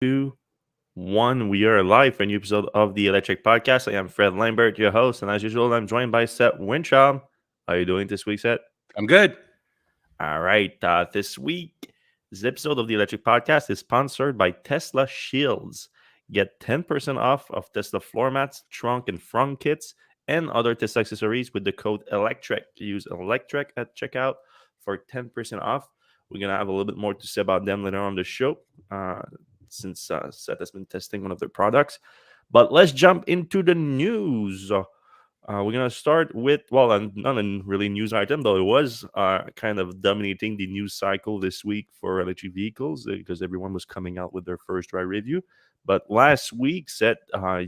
Two, one. We are live for a new episode of the Electric Podcast. I am Fred Lambert, your host, and as usual, I'm joined by Seth Wincham. How are you doing this week, Seth? I'm good. All right. This episode of the Electric Podcast is sponsored by Tesla Shields. Get 10% off of Tesla floor mats, trunk and front kits, and other Tesla accessories with the code Electrek. Use Electrek at checkout for 10% off. We're going to have a little bit more to say about them later on the show, uh, since Seth has been testing one of their products. But let's jump into the news. We're gonna start with not a really news item, though it was kind of dominating the news cycle this week for electric vehicles because everyone was coming out with their first dry review. But last week, Seth,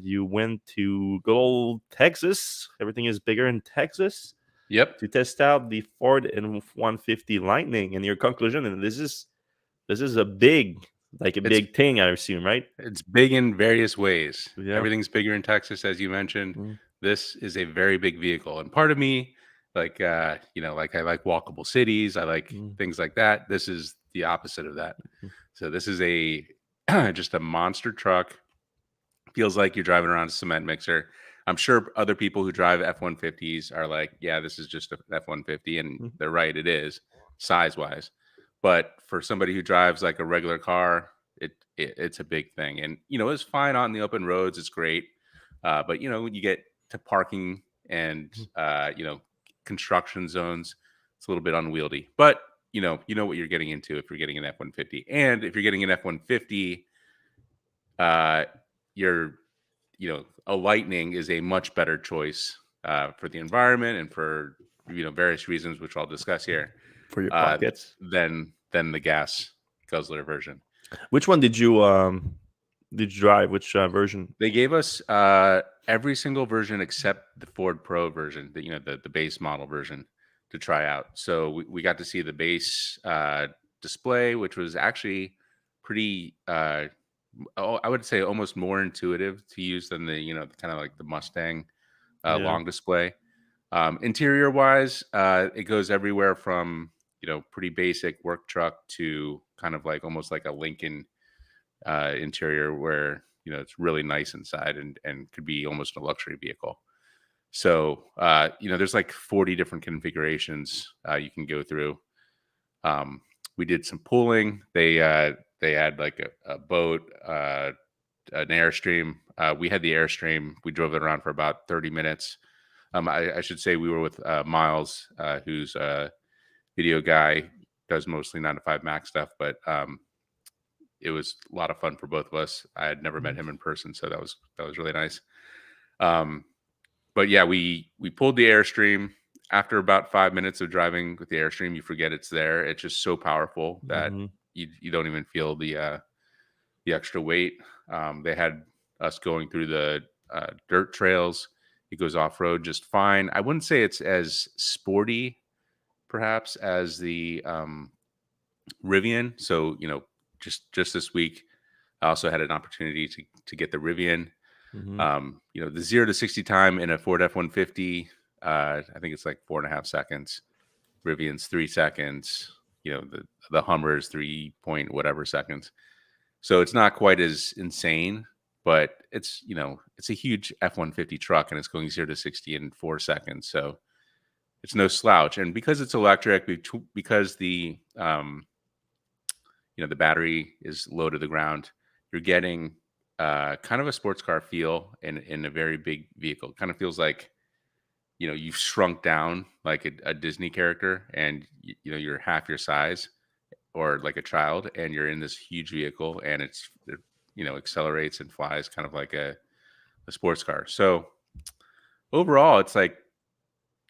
you went to good old Texas. Everything is bigger in Texas Yep. to test out the Ford F-150 Lightning. And your conclusion, and this is a It's big thing, I assume, right? it's big in various ways. Yeah. Everything's bigger in Texas, as you mentioned. Mm, This is a very big vehicle. And part of me, like I like walkable cities. I like mm, things like that. This is the opposite of that. mm, So this is a just a monster truck. Feels like you're driving around a cement mixer. I'm sure other people who drive F-150s are like, yeah, this is just an F-150. And mm, they're right, it is size wise. But for somebody who drives like a regular car, it's a big thing. And, it's fine on the open roads. It's great. But, when you get to parking and, mm. construction zones, it's a little bit unwieldy. But, you know what you're getting into if you're getting an F-150. And if you're getting an F-150, uh, you're a Lightning is a much better choice for the environment and for various reasons, which I'll discuss here, For your uh, pockets. than the gas guzzler version. Which one did you drive? Which version? They gave us every single version except the Ford Pro version, the base model version to try out. So we got to see the base display, which was actually pretty. I would say almost more intuitive to use than the kind of like the Mustang Yeah. long display. Interior wise, it goes everywhere from pretty basic work truck to kind of like almost like a Lincoln interior where it's really nice inside and could be almost a luxury vehicle. So there's like 40 different configurations you can go through. We did some pooling. They had like a boat, an Airstream. We had the Airstream. We drove it around for about 30 minutes. I should say we were with Miles, who's a video guy, does mostly 9 to 5 Mac stuff, but it was a lot of fun for both of us. I had never met Mhm. him in person, so that was really nice. Um, but yeah, we pulled the Airstream. After about 5 minutes of driving with the Airstream, you forget it's there. It's just so powerful that Mhm. you don't even feel the extra weight. They had us going through the dirt trails. It goes off road just fine. I wouldn't say it's as sporty, perhaps, as the Rivian. So just this week, I also had an opportunity to get the Rivian. Mhm. The 0 to 60 time in a Ford F-150, I think it's like 4.5 seconds. Rivian's 3 seconds. The Hummer's 3 point whatever seconds. So it's not quite as insane, but it's a huge F-150 truck and it's going 0 to 60 in 4 seconds. So it's no slouch. And because it's electric, because the battery is low to the ground, you're getting kind of a sports car feel in a very big vehicle. It kind of feels like you've shrunk down like a Disney character, and you're half your size or like a child, and you're in this huge vehicle, and it accelerates and flies kind of like a sports car. So overall, it's like,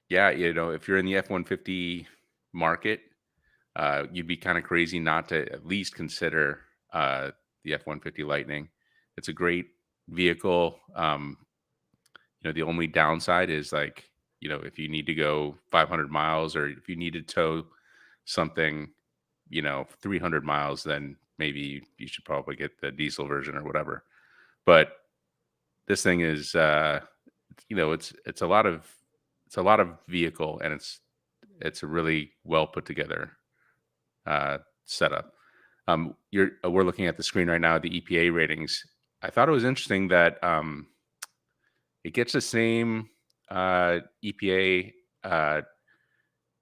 yeah, if you're in the F-150 market, you'd be kind of crazy not to at least consider the F-150 Lightning. It's a great vehicle. The only downside is like, if you need to go 500 miles or if you need to tow something, 300 miles, then maybe you should probably get the diesel version or whatever. But this thing is, it's a lot of vehicle, and it's a really well put together setup. We're looking at the screen right now, the EPA ratings. I thought it was interesting that it gets the same EPA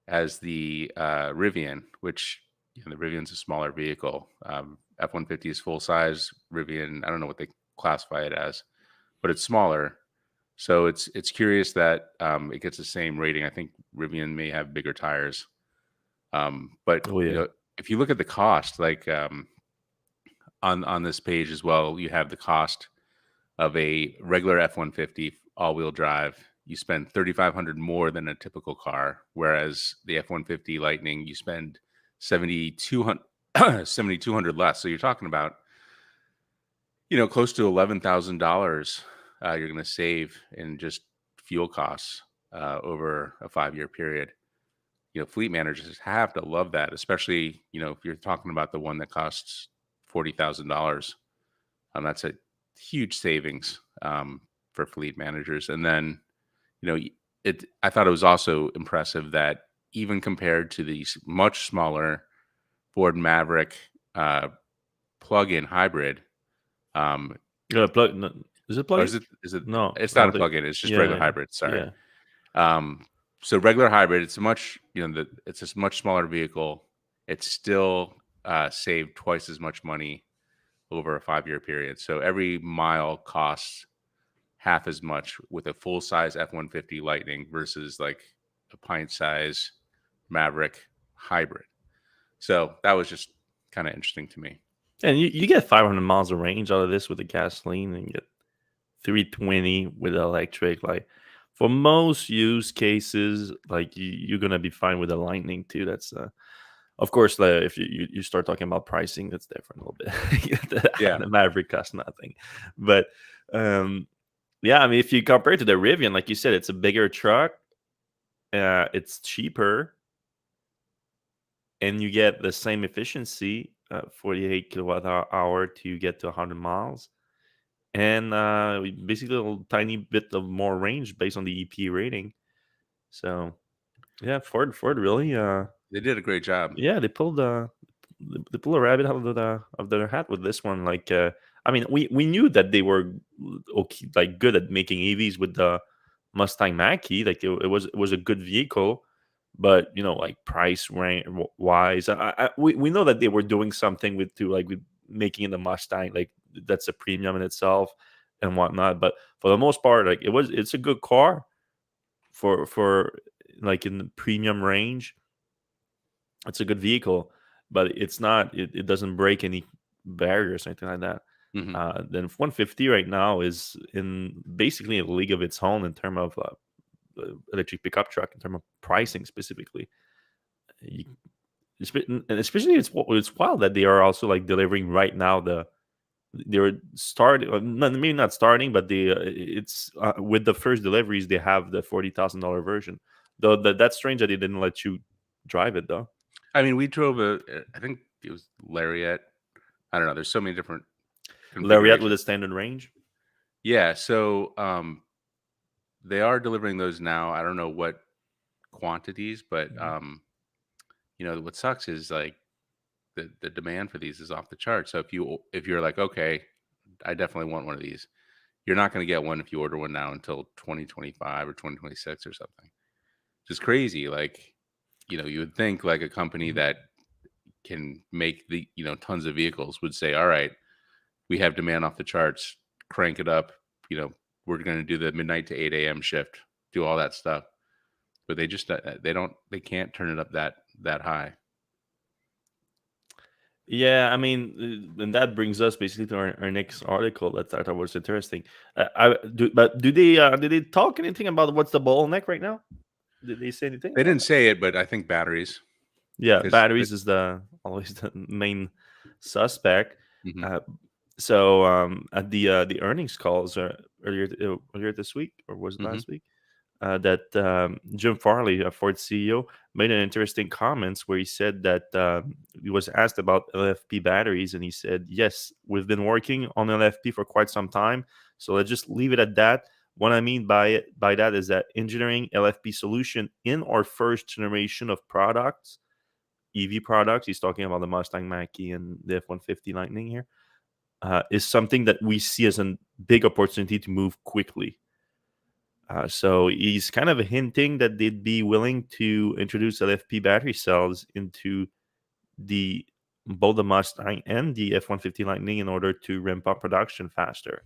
as the Rivian, which the Rivian's a smaller vehicle. F-150 is full size. Rivian, I don't know what they classify it as, but it's smaller. So it's curious that it gets the same rating. I think Rivian may have bigger tires, but Oh yeah. if you look at the cost, like on this page as well, you have the cost of a regular F-150 all-wheel drive. You spend $3,500 more than a typical car, whereas the F-150 Lightning you spend $7,200 less. So you're talking about close to $11,000 you're going to save in just fuel costs over a 5-year period. Fleet managers have to love that, especially if you're talking about the one that costs $40,000. That's a huge savings for fleet managers. And then I thought it was also impressive that even compared to these much smaller Ford Maverick plug-in hybrid, Yeah, plug. No, is it or plug-in? is it? No, It's I not don't a think. plug-in. It's just regular Yeah, hybrid. Sorry. yeah. So regular hybrid, it's a much it's a much smaller vehicle. It's still saved twice as much money over a 5-year period. So every mile costs half as much with a full size F-150 Lightning versus like a pint size Maverick hybrid. So that was just kind of interesting to me. And you get 500 miles of range out of this with the gasoline, and you get 320 with the electric. Like for most use cases, like you're gonna be fine with the Lightning too. That's of course, if you start talking about pricing, that's different a little bit. the, Yeah. the Maverick costs nothing, but um, yeah, I mean, if you compare it to the Rivian, like you said, it's a bigger truck. It's cheaper, and you get the same efficiency, 48 kilowatt hour to get to 100 miles, and basically a little tiny bit of more range based on the EP rating. So yeah, Ford really, They did a great job. yeah, they pulled a rabbit out of their hat with this one. Like, I mean, we knew that they were okay, like good at making EVs with the Mustang Mach-E. Like it was a good vehicle, but like price range wise, we know that they were doing something with making the Mustang, like that's a premium in itself and whatnot. But for the most part, like it's a good car for like in the premium range. It's a good vehicle, but it doesn't break any barriers or anything like that. Hmm. Then 150 right now is in basically a league of its own in terms of electric pickup truck, in terms of pricing specifically. You, and especially it's wild that they are also like delivering right now. They're starting, maybe not starting, but it's with the first deliveries they have the $40,000 version. Though that's strange that they didn't let you drive it though. I mean, we drove I think it was Lariat. I don't know. There's so many different Lariat with configurations. a standard range. Yeah. So they are delivering those now. I don't know what quantities, but Mhm. what sucks is like the demand for these is off the chart. So if you're like, okay, I definitely want one of these, you're not going to get one if you order one now until 2025 or 2026 or something. Just crazy. Like, you would think like a company Mhm. that can make the tons of vehicles would say, all right, we have demand off the charts, crank it up. We're going to do the midnight to 8 a.m. shift, do all that stuff. But they just they can't turn it up that high. Yeah, I mean, and that brings us basically to our next article that I thought was interesting. But do they talk anything about what's the bottleneck right now? Did they say anything They about didn't that? say it, but I think batteries Yeah, because batteries is the always the main suspect. mhm, Uh, at the earnings calls earlier this week, or was it mhm. last week? That Jim Farley, Ford CEO, made an interesting comments where he said that he was asked about LFP batteries, and he said, "Yes, we've been working on LFP for quite some time. So let's just leave it at that. What I mean by that is that engineering LFP solution in our first generation of products EV products, he's talking about the Mustang Mach-E and the F-150 Lightning here, is something that we see as a big opportunity to move quickly. So he's kind of hinting that they'd be willing to introduce LFP battery cells into the both the Mustang and the F-150 Lightning in order to ramp up production faster.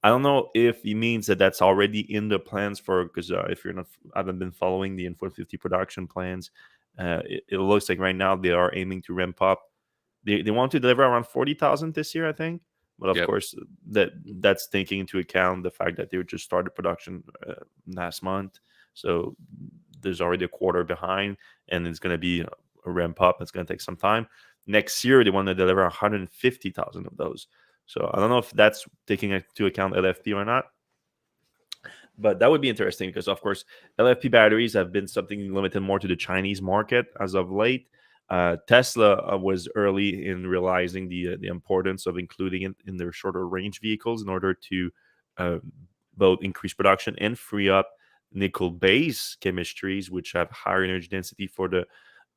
I don't know if he means that that's already in the plans for, because if you're not, I haven't been following the F-150 production plans. It looks like right now they are aiming to ramp up. They want to deliver around 40,000 this year, I think. But of Yep. course, that's taking into account the fact that they just started production last month. So there's already a quarter behind, and it's going to be a ramp up. It's going to take some time. Next year, they want to deliver 150,000 of those. So I don't know if that's taking into account LFP or not. But that would be interesting because, of course, LFP batteries have been something limited more to the Chinese market as of late. Tesla was early in realizing the importance of including it in their shorter range vehicles in order to uh, both increase production and free up nickel base chemistries, which have higher energy density for the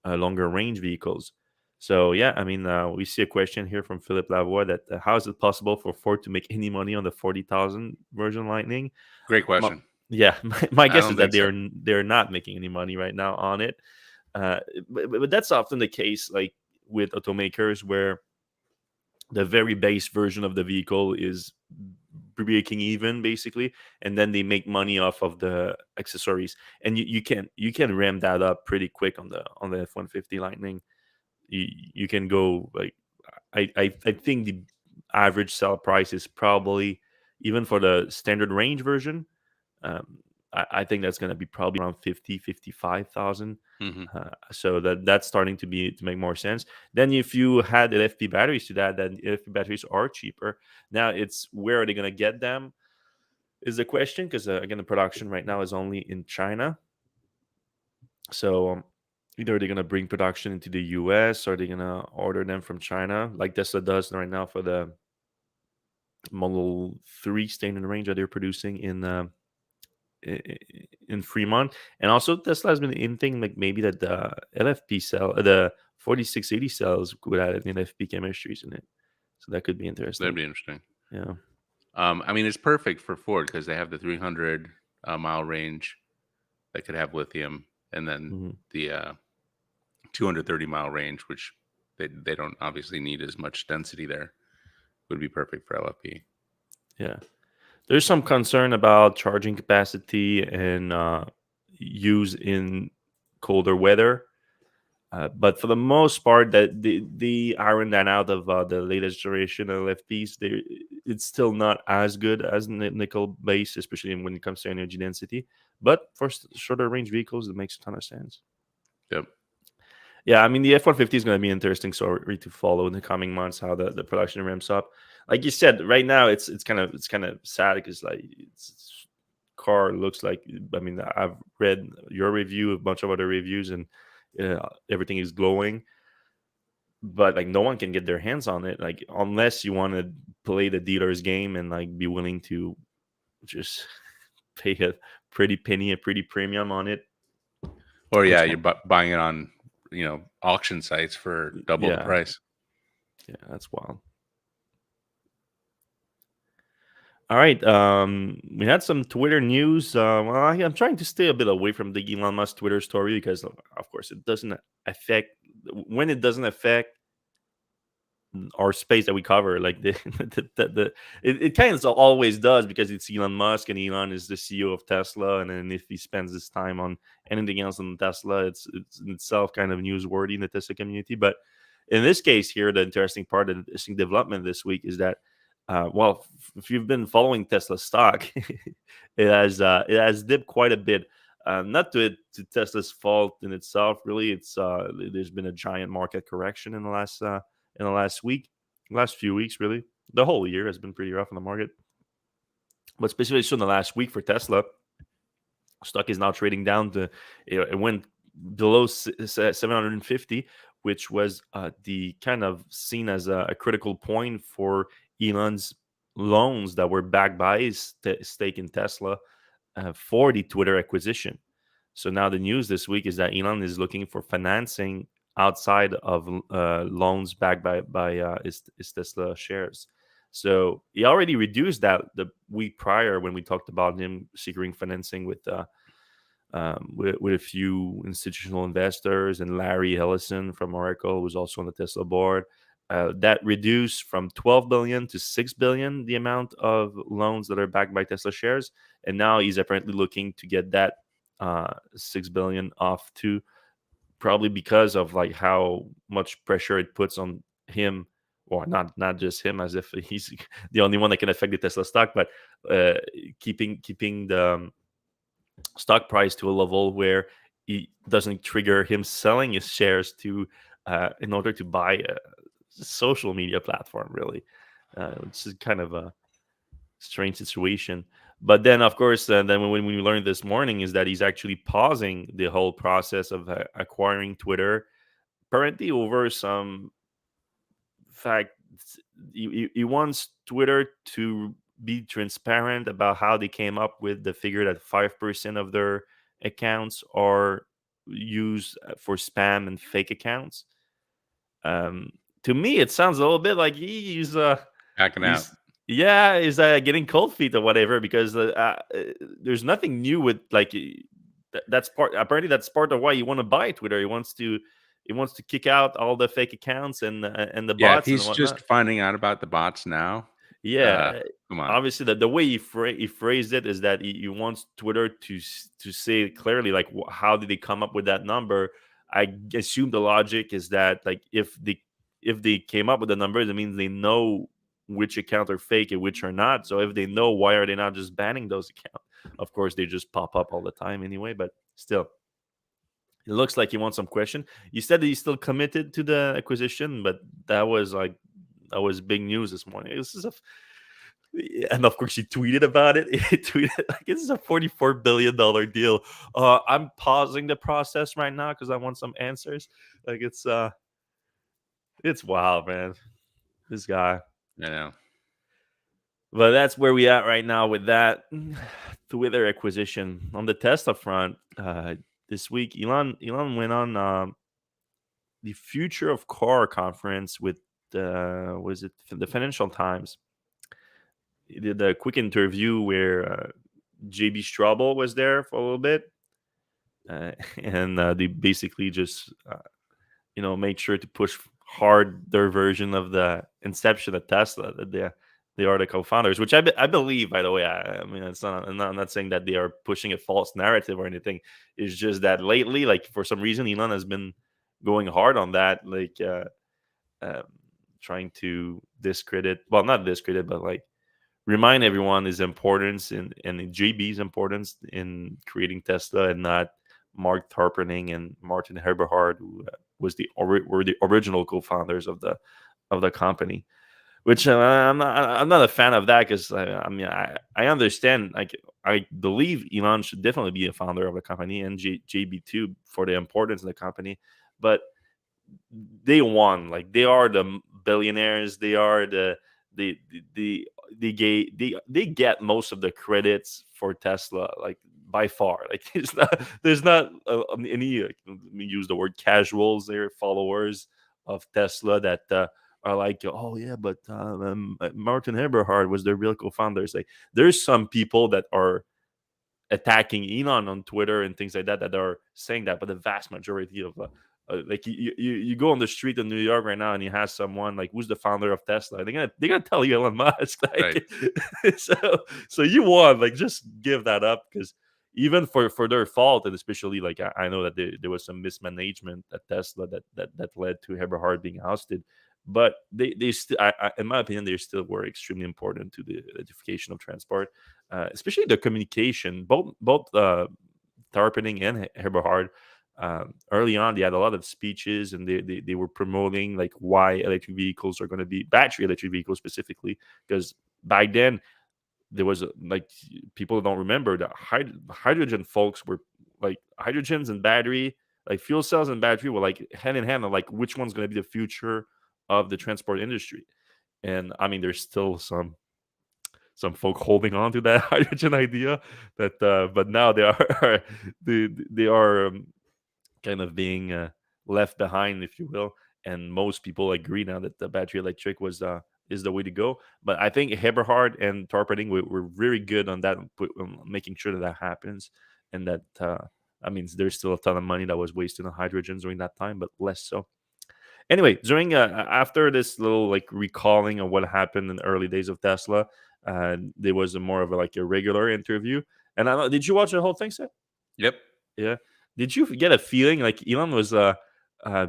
longer range vehicles. So yeah, I mean, we see a question here from Philip Lavoie that how is it possible for Ford to make any money on the 40,000 version Lightning? Great My, question. yeah, my I guess don't is that think so. they're not making any money right now on it. But that's often the case, like with automakers, where the very base version of the vehicle is breaking even basically, and then they make money off of the accessories, and you can ramp that up pretty quick on the F-150 Lightning. You can go like I think the average sell price is probably, even for the standard range version, um, I think that's going to be probably around 50, 55,000. Hmm. So that's starting to make more sense. Then if you had LFP batteries to that, then LFP batteries are cheaper. Now it's where are they going to get them is the question, because again, the production right now is only in China. So either they're going to bring production into the US or they're going to order them from China, like Tesla does right now for the Model 3 standard range that they're producing in Fremont. And also Tesla has been hinting like maybe that the LFP cell, the 4680 cells could add an LFP chemistries in it. So that could be That'd interesting. be interesting. Yeah. I mean, it's perfect for Ford because they have the 300 mile range that could have lithium, and then Hmm. the 230-mile range, which they don't obviously need as much density there, would be perfect for LFP. Yeah. There's some concern about charging capacity and use in colder weather. But for the most part, that the iron that out of the latest generation of LFPs, it's still not as good as nickel base, especially when it comes to energy density. But for shorter range vehicles, it makes a ton of sense. Yep. Yeah, I mean the F-150 is going to be interesting story to follow in the coming months, how the production ramps up. Like you said, right now it's kind of sad because like it's car looks like, I mean, I've read your review, a bunch of other reviews, and everything is glowing, but like no one can get their hands on it, like unless you want to play the dealer's game and like be willing to just pay a pretty premium on it, Or yeah, which you're buying it on auction sites for double the yeah, price. yeah, that's wild. All right, we had some Twitter news. Well, I'm trying to stay a bit away from the Elon Musk Twitter story because, of course, it doesn't affect, when it doesn't affect our space that we cover. Like it kind of always does because it's Elon Musk and Elon is the CEO of Tesla, and then if he spends his time on anything else on Tesla, it's in itself kind of newsworthy in the Tesla community. But in this case here, the interesting part of the interesting development this week is that, well, if you've been following Tesla stock, it has dipped quite a bit. Not to Tesla's fault in itself, really. It's there's been a giant market correction in the last few weeks, really. The whole year has been pretty rough in the market, but specifically so in the last week for Tesla, stock is now trading down to, it went below 750, which was the kind of seen as a critical point for Elon's loans that were backed by his stake in Tesla for the Twitter acquisition. So now the news this week is that Elon is looking for financing outside of loans backed by his Tesla shares. So he already reduced that the week prior when we talked about him securing financing with a few institutional investors and Larry Ellison from Oracle, who's also on the Tesla board. That reduced from 12 billion to 6 billion the amount of loans that are backed by Tesla shares, and now he's apparently looking to get that 6 billion off too, probably because of like how much pressure it puts on him, or not just him, as if he's the only one that can affect the Tesla stock, but uh, keeping the stock price to a level where it doesn't trigger him selling his shares to in order to buy a social media platform, really, which is kind of a strange situation. But then, of course, then when we learned this morning is that he's actually pausing the whole process of acquiring Twitter, apparently over some fact. He wants Twitter to be transparent about how they came up with the figure that 5% of their accounts are used for spam and fake accounts. Um, to me, it sounds a little bit like Backing out. he's yeah, he's getting cold feet or whatever, because there's nothing new with like that's part. Apparently, that's part of why you want to buy Twitter. He wants to kick out all the fake accounts and the Yeah, if bots and he's just whatnot. finding out about the bots now, Yeah, come on. obviously the way he phrased it is that he wants Twitter to say clearly like how did they come up with that number. I assume the logic is that like if they came up with the numbers, it means they know which accounts are fake and which are not. So if they know, why are they not just banning those accounts? Of course, they just pop up all the time anyway. But still, it looks like he wants some question. You said that he's still committed to the acquisition, but that was big news this morning. This is a and of course, he tweeted about it. He tweeted like, "This is a $44 billion deal. I'm pausing the process right now because I want some answers." Like it's wild, man. This guy. I know. But that's where we at right now with that Twitter acquisition. On the Tesla front, this week, Elon went on the Future of Car conference with was it the Financial Times. He did a quick interview where JB Straubel was there for a little bit, and they basically just made sure to push hard their version of the inception of Tesla, that they are the co-founders, which I believe, by the way. I mean, it's not I'm not saying that they are pushing a false narrative or anything. It's just that lately, like for some reason, Elon has been going hard on that, like um, trying to discredit, well, not discredit, but like remind everyone his importance and JB's importance in creating Tesla, and not Mark Tarpenning and Martin Eberhard, who were the original co-founders of the company. Which I'm not a fan of that, because I mean I understand, like I believe Elon should definitely be a founder of the company, and JB too, for the importance of the company, but they won. Like they are the billionaires. They are they get most of the credits for Tesla, like by far. Like there's not any let me use the word casuals, they're followers of Tesla that are like, oh yeah, but Martin Eberhard was the real co-founders. Like there's some people that are attacking Elon on Twitter and things like that that are saying that, but the vast majority of like you go on the street in New York right now and you have someone like who's the founder of Tesla, they're gonna tell you Elon Musk. Right. Like so you won. Like just give that up, because even for their fault, and especially like I know that there was some mismanagement at Tesla that led to Eberhard being ousted, but they still, in my opinion, they still were extremely important to the electrification of transport, especially the communication. Both Tarpening and Eberhard, early on, they had a lot of speeches, and they were promoting like why electric vehicles are going to be battery electric vehicles specifically, because back then there was like people don't remember that hydrogen folks were like hydrogens and battery, like fuel cells and battery were like hand in hand on like which one's going to be the future of the transport industry. And I mean, there's still some folk holding on to that hydrogen idea, that but now they are they are kind of being left behind, if you will. And most people agree now that the battery electric was is the way to go. But I think Eberhard and Torpeding were very good on that, making sure that that happens, and that I mean, there's still a ton of money that was wasted on hydrogens during that time, but less so. Anyway, during after this little like recalling of what happened in the early days of Tesla, there was a more of a, like a regular interview. And I don't, did you watch the whole thing, Seth? Yep. Yeah. Did you get a feeling like Elon was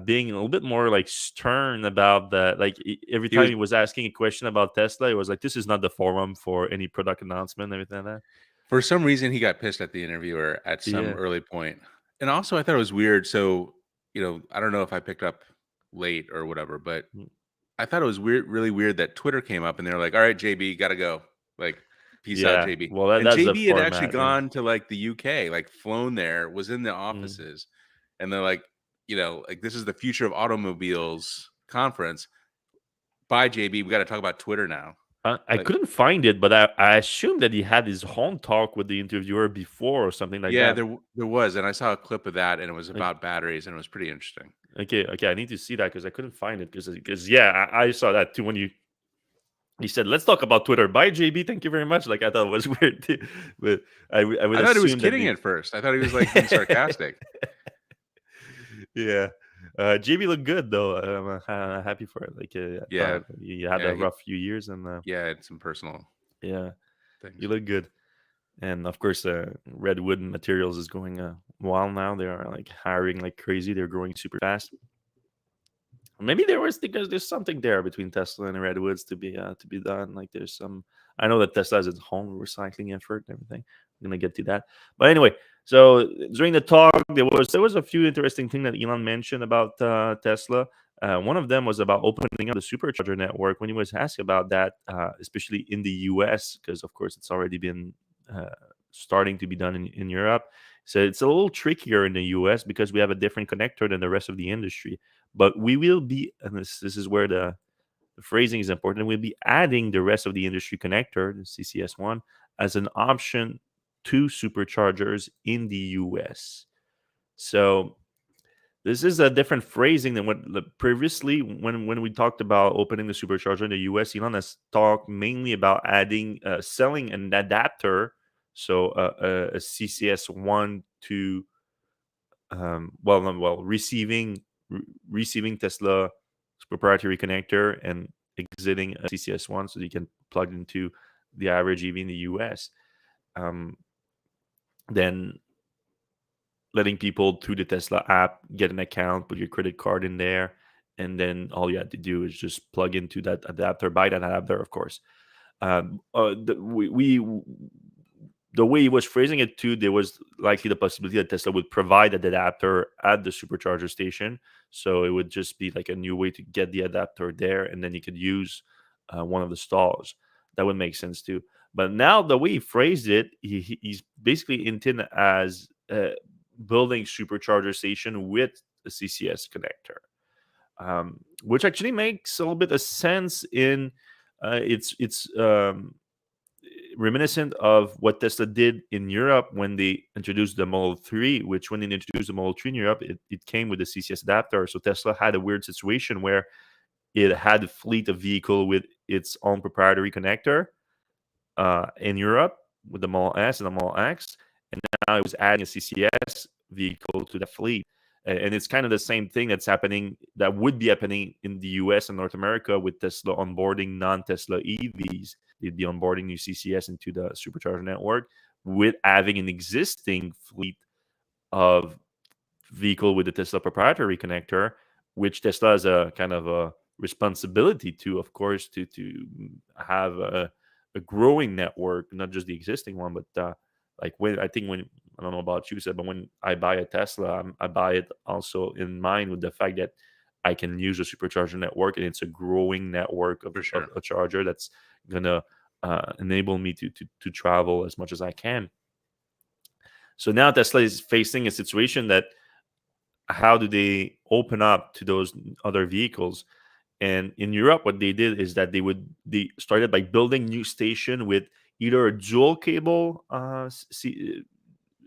being a little bit more like stern about that? Like every He time was he was asking a question about Tesla, it was like, "This is not the forum for any product announcement," and everything like that. For some reason, he got pissed at the interviewer at some Yeah. early point. And also, I thought it was weird. So, I don't know if I picked up late or whatever, but Mm. I thought it was weird, really weird that Twitter came up and they're like, "All right, JB, gotta go. Like, peace out, Yeah. JB." Well, And that's the JB had actually format. Yeah. gone to like the UK, like flown there, was in the Mm. offices, and they're like, like this is the future of automobiles conference. Bye, JB. We got to talk about Twitter now. I Like, couldn't find it, but I assumed that he had his own talk with the interviewer before or something like yeah, that. there was, and I saw a clip of that, and it was Like, about batteries, and it was pretty interesting. okay, I need to see that because I couldn't find it because yeah, I saw that too when you said let's talk about Twitter. Bye, JB. Thank you very much. Like I thought it was weird, too. But I would I thought he was assume that kidding the at first. I thought he was like being sarcastic. yeah. JB looked good though. I'm happy for it. Like I Yeah, thought you had yeah, a rough few years, and yeah, it's some personal yeah, you things. look good. And of course, Redwood Materials is going wild now. They are like hiring like crazy. They're growing super fast. Maybe there was because there's something there between Tesla and Redwoods to be done. Like there's some. I know that Tesla has its own recycling effort and everything. I'm gonna get to that. But anyway, so during the talk, there was a few interesting things that Elon mentioned about Tesla. One of them was about opening up the supercharger network. When he was asked about that, especially in the U.S., because of course it's already been uh, starting to be done in Europe. So it's a little trickier in the U.S. because we have a different connector than the rest of the industry. But we will be, and this is where the phrasing is important. We'll be adding the rest of the industry connector, the CCS1, as an option to superchargers in the US. So this is a different phrasing than what previously when we talked about opening the supercharger in the US. Elon has talked mainly about adding selling an adapter, so a CCS1 to receiving Tesla proprietary connector and exiting a CCS1 so you can plug into the average EV in the US. Um, then letting people through the Tesla app get an account, put your credit card in there, and then all you had to do is just plug into that adapter, buy that adapter, of course. The way he was phrasing it too, there was likely the possibility that Tesla would provide an adapter at the supercharger station. So it would just be like a new way to get the adapter there, and then you could use one of the stalls. That would make sense too. But now the way he phrased it, he's basically intended as building supercharger station with a CCS connector, which actually makes a little bit of sense in it's reminiscent of what Tesla did in Europe when they introduced the Model 3, which when they introduced the Model 3 in Europe, it came with a CCS adapter. So Tesla had a weird situation where it had a fleet of vehicle with its own proprietary connector in Europe with the Model S and the Model X. And now it was adding a CCS vehicle to the fleet. And it's kind of the same thing that would be happening in the US and North America with Tesla onboarding non-Tesla EVs. They'd be onboarding new CCS into the supercharger network with having an existing fleet of vehicle with the Tesla proprietary connector, which Tesla has a kind of a responsibility to, of course, to have a growing network, not just the existing one, but like when I don't know about you, Seb, but when I buy a Tesla, I buy it also in mind with the fact that I can use a supercharger network, and it's a growing network For of sure. a charger that's gonna enable me to travel as much as I can. So now Tesla is facing a situation that how do they open up to those other vehicles? And in Europe, what they did is that they started by building new station with either a dual cable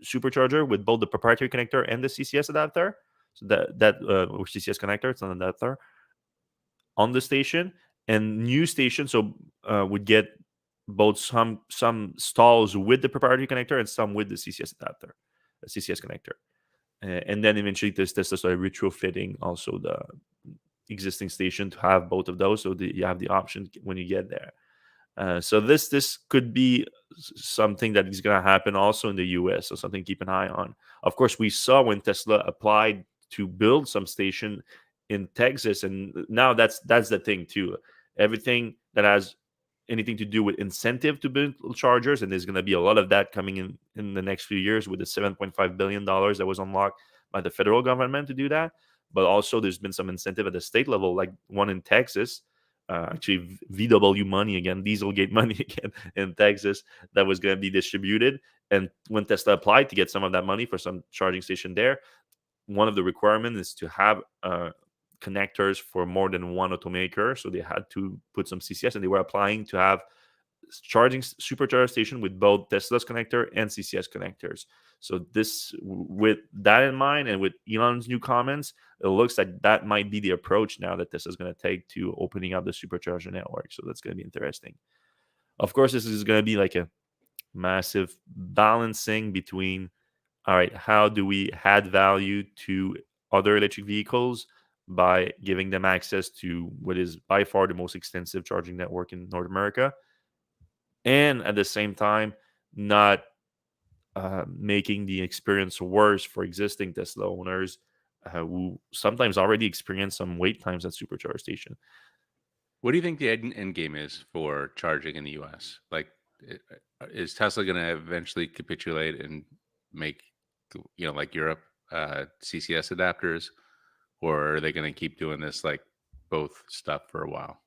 supercharger with both the proprietary connector and the CCS adapter. So or CCS connector, it's an adapter on the station, and new stations would get both some stalls with the proprietary connector and some with the CCS adapter, the CCS connector. And then eventually Tesla started retrofitting also the existing station to have both of those, so you have the option when you get there. So this could be something that is going to happen also in the US, so something to keep an eye on. Of course, we saw when Tesla applied to build some station in Texas, and now that's the thing too. Everything that has anything to do with incentive to build chargers, and there's going to be a lot of that coming in the next few years with the $7.5 billion that was unlocked by the federal government to do that. But also, there's been some incentive at the state level, like one in Texas, actually VW money again, Dieselgate money again in Texas, that was going to be distributed. And when Tesla applied to get some of that money for some charging station there, one of the requirements is to have connectors for more than one automaker. So they had to put some CCS, and they were applying to have charging supercharger station with both Tesla's connector and CCS connectors. So this, with that in mind, and with Elon's new comments, it looks like that might be the approach now that Tesla's going to take to opening up the supercharger network. So that's going to be interesting. Of course, this is going to be like a massive balancing between, all right, how do we add value to other electric vehicles by giving them access to what is by far the most extensive charging network in North America, and at the same time not making the experience worse for existing Tesla owners who sometimes already experience some wait times at supercharger station. What do you think the end game is for charging in the US? Like, is Tesla going to eventually capitulate and make, like Europe, CCS adapters, or are they going to keep doing this like both stuff for a while?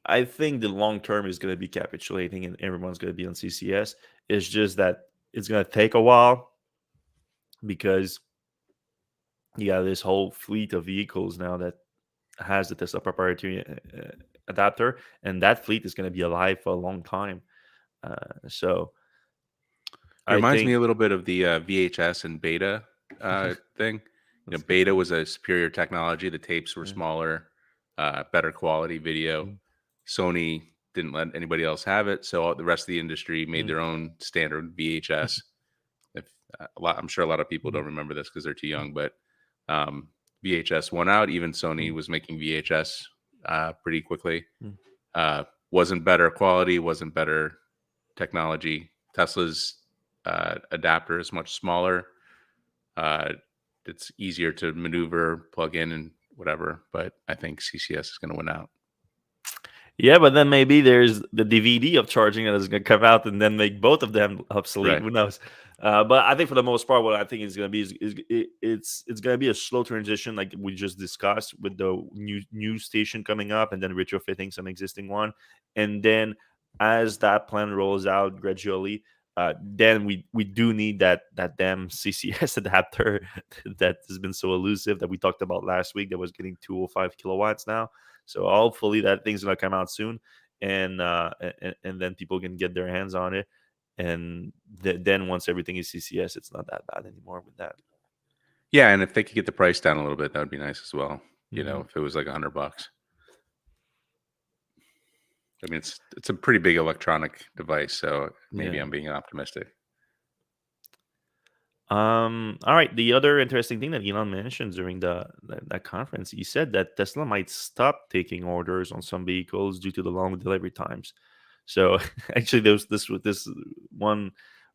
I think the long term is going to be capitulating and everyone's going to be on CCS. It's just that it's going to take a while because you got this whole fleet of vehicles now that has the Tesla proprietary adapter, and that fleet is going to be alive for a long time. So It I reminds me think a little bit of the VHS and Beta thing. Beta was a superior technology. The tapes were yeah. smaller, better quality video. Mm. Sony didn't let anybody else have it, so the rest of the industry made their own standard VHS. I'm sure a lot of people don't remember this because they're too young, but VHS won out. Even Sony was making VHS pretty quickly. Wasn't better quality, wasn't better technology. Tesla's adapter is much smaller. It's easier to maneuver, plug in, and whatever. But I think CCS is going to win out. Yeah, but then maybe there's the DVD of charging that is going to come out and then make both of them obsolete. Right. Who knows? But I think for the most part, what I think is going to be it's going to be a slow transition, like we just discussed, with the new station coming up and then retrofitting some existing one, and then as that plan rolls out gradually, then we do need that damn CCS adapter that has been so elusive that we talked about last week, that was getting 205 kilowatts now. So hopefully that thing's gonna come out soon, and then people can get their hands on it, and then once everything is CCS, it's not that bad anymore with that. Yeah, and if they could get the price down a little bit, that would be nice as well. If it was like $100. I mean, it's a pretty big electronic device, so maybe I'm being optimistic. All right. The other interesting thing that Elon mentioned during that conference, he said that Tesla might stop taking orders on some vehicles due to the long delivery times. So actually, this one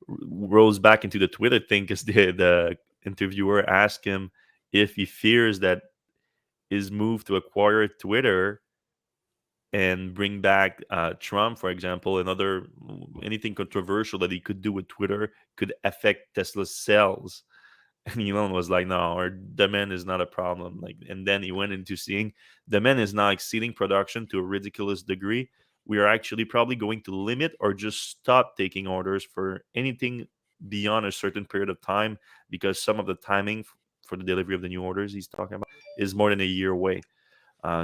rolls back into the Twitter thing, because the interviewer asked him if he fears that his move to acquire Twitter and bring back Trump, for example, and other anything controversial that he could do with Twitter could affect Tesla's sales. And Elon was like, "No, our demand is not a problem." Like, and then he went into seeing demand is now exceeding production to a ridiculous degree. We are actually probably going to limit or just stop taking orders for anything beyond a certain period of time, because some of the timing for the delivery of the new orders he's talking about is more than a year away.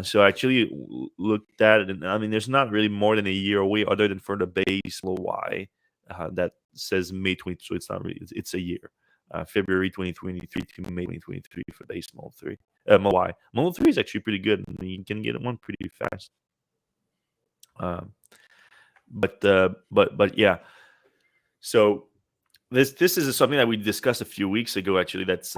So I actually looked at it, and I mean, there's not really more than a year away, other than for the base Y that says May 20. So it's not really, it's a year. February 2023 to May 2023 for the Ace Model 3. Model Y. Model 3 is actually pretty good. You can get one pretty fast. But yeah. So this is something that we discussed a few weeks ago. Actually, that's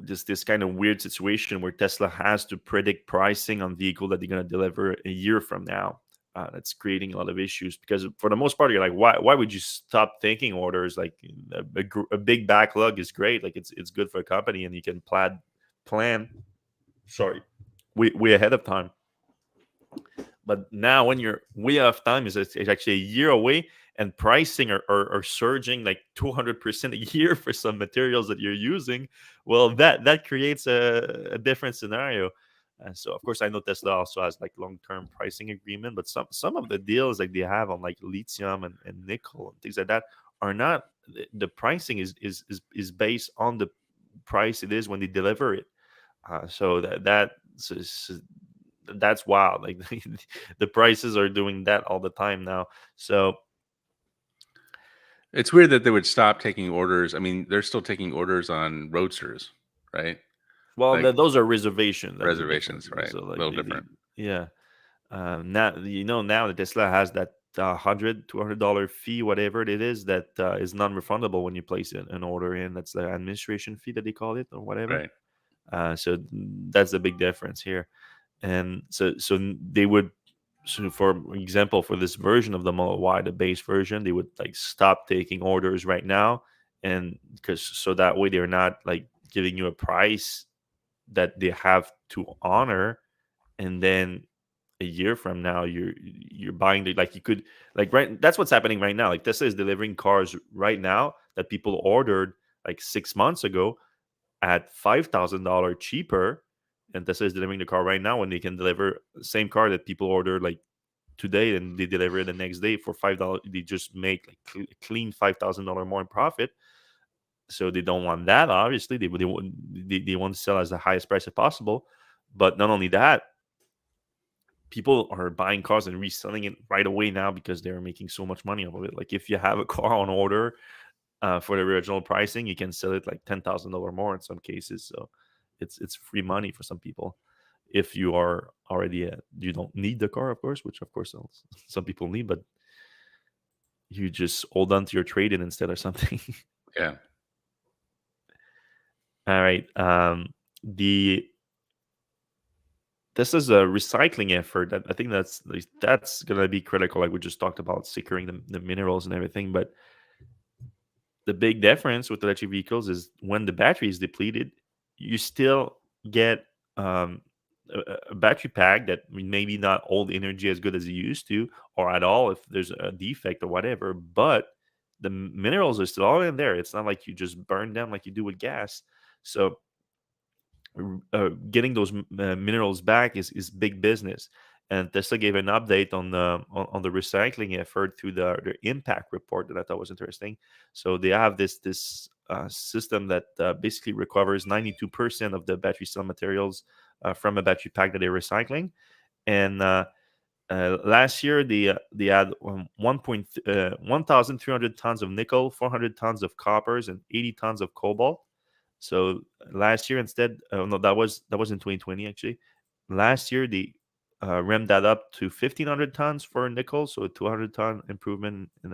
just this kind of weird situation where Tesla has to predict pricing on vehicle that they're going to deliver a year from now. That's creating a lot of issues because for the most part, you're like, why would you stop taking orders? Like a big backlog is great. Like it's good for a company, and you can plan. Sorry, way ahead of time. But now when you're way off time, it's actually a year away, and pricing are surging like 200% a year for some materials that you're using. Well, that creates a different scenario. So of course I know Tesla also has like long-term pricing agreement, but some of the deals like they have on like lithium and nickel and things like that are not, the pricing is based on the price it is when they deliver it. So that's wild. Like the prices are doing that all the time now. So It's weird that they would stop taking orders. I mean, they're still taking orders on roadsters, right? well, Like those are reservations. That's the difference. reservations, right? So A like little different. yeah. Now now the Tesla has that $100 $200 fee, whatever it is, that is non-refundable when you place an order in. That's the administration fee that they call it or whatever. Right. So that's the big difference here. And so they would, so for example, for this version of the Model Y, the base version, they would like stop taking orders right now, and because so that way they're not like giving you a price that they have to honor, and then a year from now you're buying the, like you could, like, right, that's what's happening right now. Like Tesla is delivering cars right now that people ordered like 6 months ago at $5,000 cheaper, and Tesla is delivering the car right now when they can deliver the same car that people ordered like today, and they deliver it the next day for $5. They just make like clean $5,000 more in profit. So they don't want that. Obviously, they want to sell as the highest price as possible. But not only that, people are buying cars and reselling it right away now because they're making so much money off of it. Like if you have a car on order for the original pricing, you can sell it like $10,000 more in some cases. So it's free money for some people. If you are already you don't need the car, of course, which of course some people need, but you just hold on to your trade-in instead or something. Yeah. All right. The This is a recycling effort that I think that's gonna be critical. Like we just talked about securing the minerals and everything, but the big difference with electric vehicles is when the battery is depleted, you still get um, a battery pack that maybe not hold energy as good as it used to, or at all if there's a defect or whatever. But the minerals are still all in there. It's not like you just burn them like you do with gas. So getting those minerals back is big business. And Tesla gave an update on the recycling effort through the impact report that I thought was interesting. So they have this system that basically recovers 92% of the battery cell materials from a battery pack that they're recycling. And last year they had 1,300 tons of nickel, 400 tons of coppers, and 80 tons of cobalt. So last year instead, no, that was in 2020 actually. Last year they ramped that up to 1,500 tons for nickel, so a 200-ton improvement in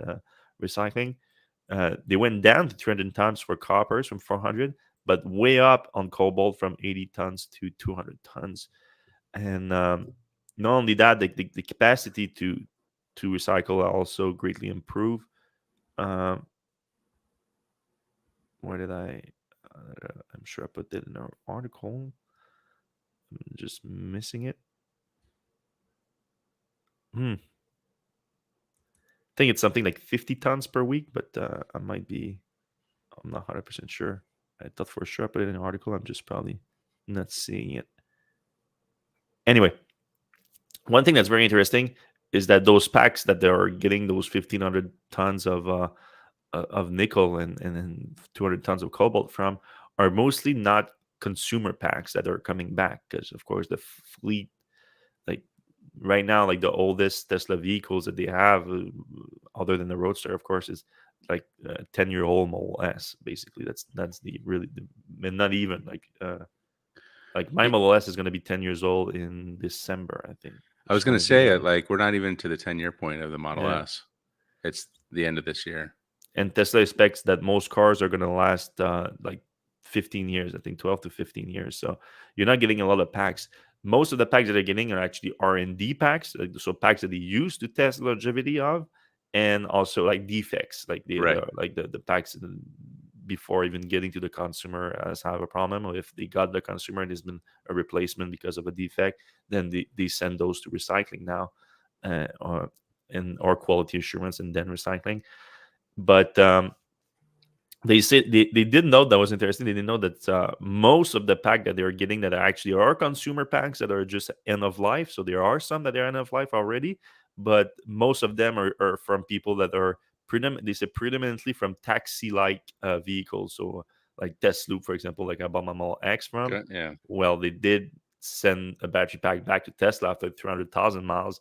recycling. They went down to 300 tons for coppers from 400, but way up on cobalt from 80 tons to 200 tons. And not only that, the capacity to recycle also greatly improve. Um, where did I'm sure I put that in our article. I'm just missing it. I think it's something like 50 tons per week, but I'm not 100% sure. I thought for sure I put it in an article. I'm just probably not seeing it. Anyway, one thing that's very interesting is that those packs that they are getting, those 1,500 tons of nickel and 200 tons of cobalt from, are mostly not consumer packs that are coming back, because of course the fleet, like right now, like the oldest Tesla vehicles that they have, other than the Roadster, of course, is like 10-year-old Model S. Basically, that's the really and not even like my Y- Model S is going to be 10 years old in December, I think. I was It's going going to to be say it, like, we're not even to the 10-year point of the Model yeah. S. It's the end of this year. And Tesla expects that most cars are going to last like 15 years, I think 12 to 15 years. So you're not getting a lot of packs. Most of the packs that they're getting are actually R&D packs, so packs that they use to test the longevity of, and also like defects, like Right. the packs before even getting to the consumer as have a problem, or if they got the consumer and there's been a replacement because of a defect, then they send those to recycling now, or or quality assurance and then recycling. But they said they didn't know, that was interesting. They didn't know that most of the pack that they're getting that actually are consumer packs that are just end of life. So there are some that are end of life already, but most of them are from people that are they say predominantly from taxi like vehicles. So like Tesla, for example, like I bought my Model X from. Good. Yeah. Well, they did send a battery pack back to Tesla after 300,000 miles,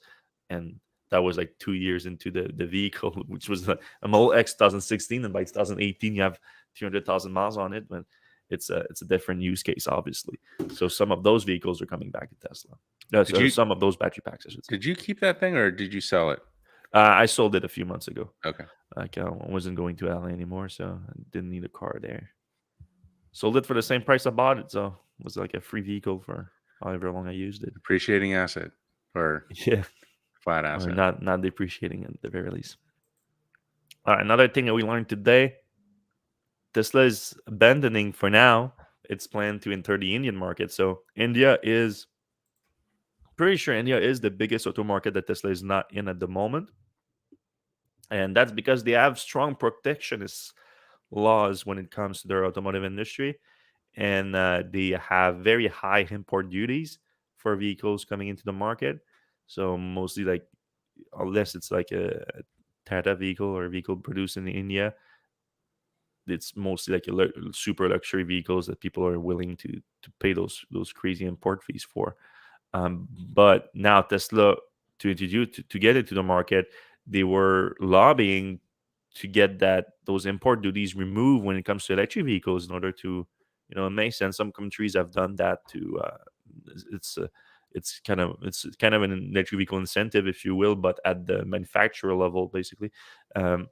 and that was like 2 years into the vehicle, which was a Model X 2016, and by 2018 you have 300,000 miles on it. But it's a different use case, obviously. So some of those vehicles are coming back to Tesla. Did So you some of those battery packs, I should say. did you keep that thing or did you sell it? I sold it a few months ago. Okay. Like I wasn't going to LA anymore, so I didn't need a car there. Sold it for the same price I bought it, so it was like a free vehicle for however long I used it. Appreciating asset or Yeah, flat or asset. not depreciating at the very least. Another thing that we learned today: Tesla is abandoning for now its plan to enter the Indian market. So India is pretty sure India is the biggest auto market that Tesla is not in at the moment, and that's because they have strong protectionist laws when it comes to their automotive industry, and they have very high import duties for vehicles coming into the market. So mostly like unless it's like a Tata vehicle or a vehicle produced in India, it's mostly like super luxury vehicles that people are willing to pay those crazy import fees for. But now Tesla to introduce to get into the market, they were lobbying to get that those import duties removed when it comes to electric vehicles in order to, it makes sense. Some countries have done that to. It's uh, it's kind of an electric vehicle incentive, if you will, but at the manufacturer level, basically. Um,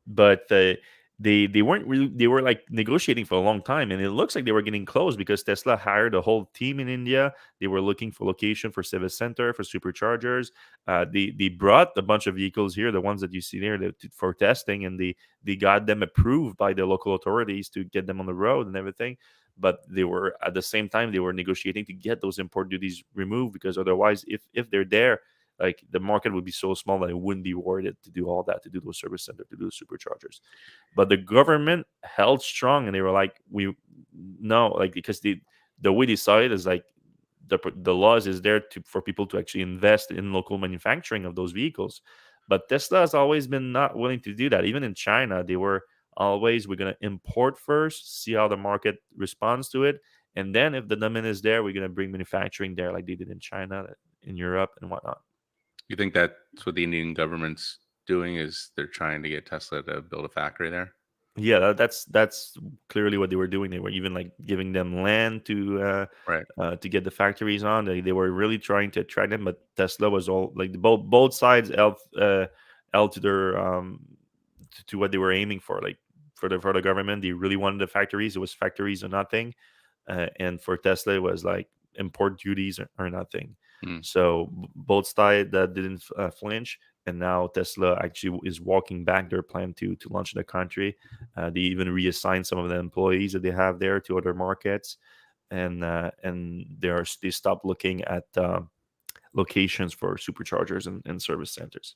but they weren't really, they were like negotiating for a long time, and it looks like they were getting close because Tesla hired a whole team in India. They were looking for location for service center for superchargers. They brought a bunch of vehicles here, the ones that you see there, for testing, and they got them approved by the local authorities to get them on the road and everything. But they were at the same time they were negotiating to get those import duties removed, because otherwise, if they're there, like the market would be so small that it wouldn't be worth it to do all that, to do those service center, to do the superchargers. But the government held strong, and they were like, we no, like, because the way they saw it is like the laws is there to for people to actually invest in local manufacturing of those vehicles. But Tesla has always been not willing to do that. Even in China, they were always, we're going to import first, see how the market responds to it, and then if the demand is there, we're going to bring manufacturing there, like they did in China, in Europe, and whatnot. You think that's what the Indian government's doing is they're trying to get Tesla to build a factory there? Yeah, that's clearly what they were doing. They were even like giving them land Right. to get the factories on. They were really trying to attract them, but Tesla was all like both sides held to their to what they were aiming for. Like for the government, they really wanted the factories. It was factories or nothing, and for Tesla, it was like import duties or nothing. Hmm. So both sides that didn't flinch, and now Tesla actually is walking back their plan to launch in the country. They even reassigned some of the employees that they have there to other markets, and they stopped looking at locations for superchargers and service centers.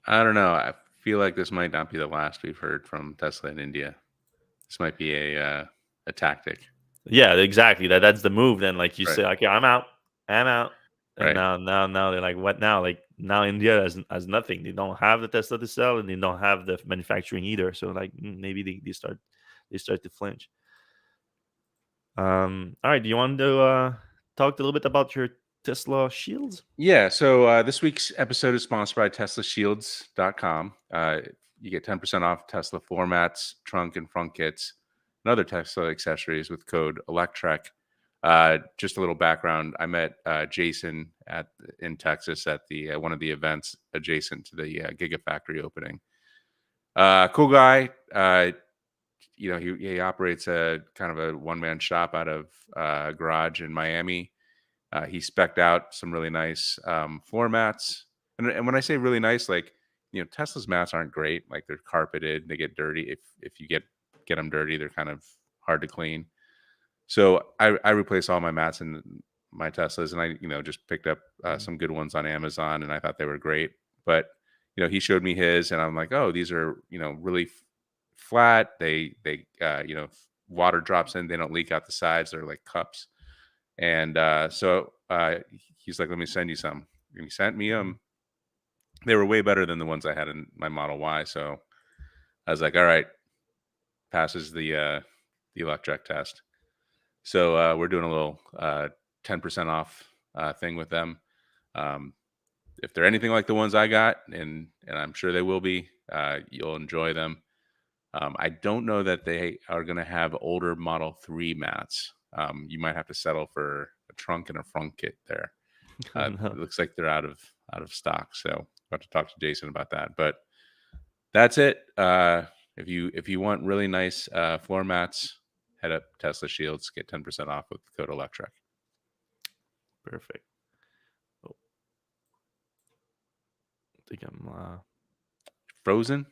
I don't know. I feel like this might not be the last we've heard from Tesla in India. This might be a tactic, Yeah, exactly. That's the move. Then, like you right? say, okay, I'm out, and Right. now they're like, what now? Like now India has nothing. They don't have the Tesla to sell, and they don't have the manufacturing either. So like maybe they start to flinch. All right. Do you want to talk a little bit about your Tesla Shields? Yeah. So this week's episode is sponsored by TeslaShields.com. You get 10% off Tesla floor mats, trunk and front kits, and other Tesla accessories with code Electrek. Just a little background: I met Jason in Texas at the one of the events adjacent to the Gigafactory opening. Cool guy. He operates a kind of a one-man shop out of a garage in Miami. He specced out some really nice floor mats, and when I say really nice, like Tesla's mats aren't great. Like they're carpeted, they get dirty. If you get them dirty, they're kind of hard to clean. So I replaced all my mats in my Teslas, and I just picked up some good ones on Amazon, and I thought they were great. But he showed me his, and I'm like, oh, these are really flat. They water drops in, they don't leak out the sides. They're like cups. And so he's like, let me send you some. And he sent me them. They were way better than the ones I had in my Model Y. So I was like, all right, passes the Electrek test. So we're doing a little 10% off thing with them. If they're anything like the ones I got, and I'm sure they will be, you'll enjoy them. I don't know that they are going to have older Model 3 mats. You might have to settle for a trunk and a front kit there. No. It looks like they're out of stock. So I'll have to talk to Jason about that. But that's it. If you want really nice floor mats, head up Tesla Shields, get 10% off with the code Electrek. Perfect. Oh. I think I'm frozen.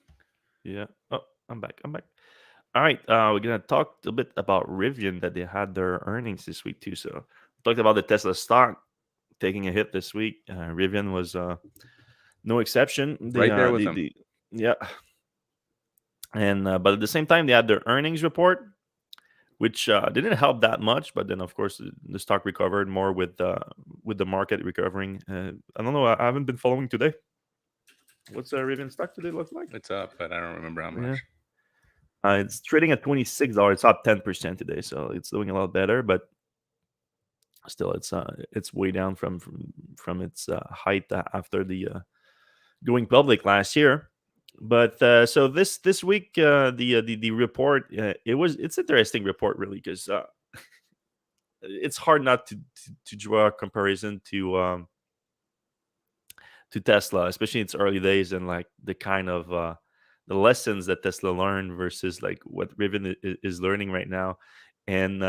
Yeah. Oh, I'm back. All right. We're gonna talk a bit about Rivian, that they had their earnings this week too. So we talked about the Tesla stock taking a hit this week. Rivian was no exception. Right there with them. Yeah. And but at the same time, they had their earnings report, which didn't help that much. But then, of course, the stock recovered more with the market recovering. I don't know. I haven't been following today. What's Rivian stock today look like? It's up, but I don't remember how much. Yeah. It's trading at $26. It's up 10% today, so it's doing a lot better. But still, it's way down from its height after the going public last year. But so this week, the report, it's interesting report, really, because it's hard not to draw a comparison to Tesla, especially in its early days, and like the kind of the lessons that Tesla learned versus like what Rivian is learning right now. And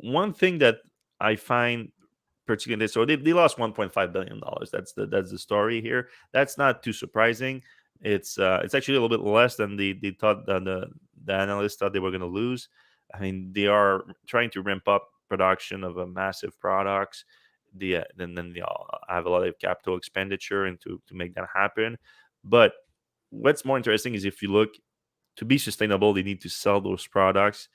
one thing that I find particularly, so they lost $1.5 billion. That's the story here. That's not too surprising. It's actually a little bit less than they thought, the analysts thought they were going to lose. I mean, they are trying to ramp up production of a massive products. Then they all have a lot of capital expenditure and to make that happen. But what's more interesting is, if you look, to be sustainable, they need to sell those products,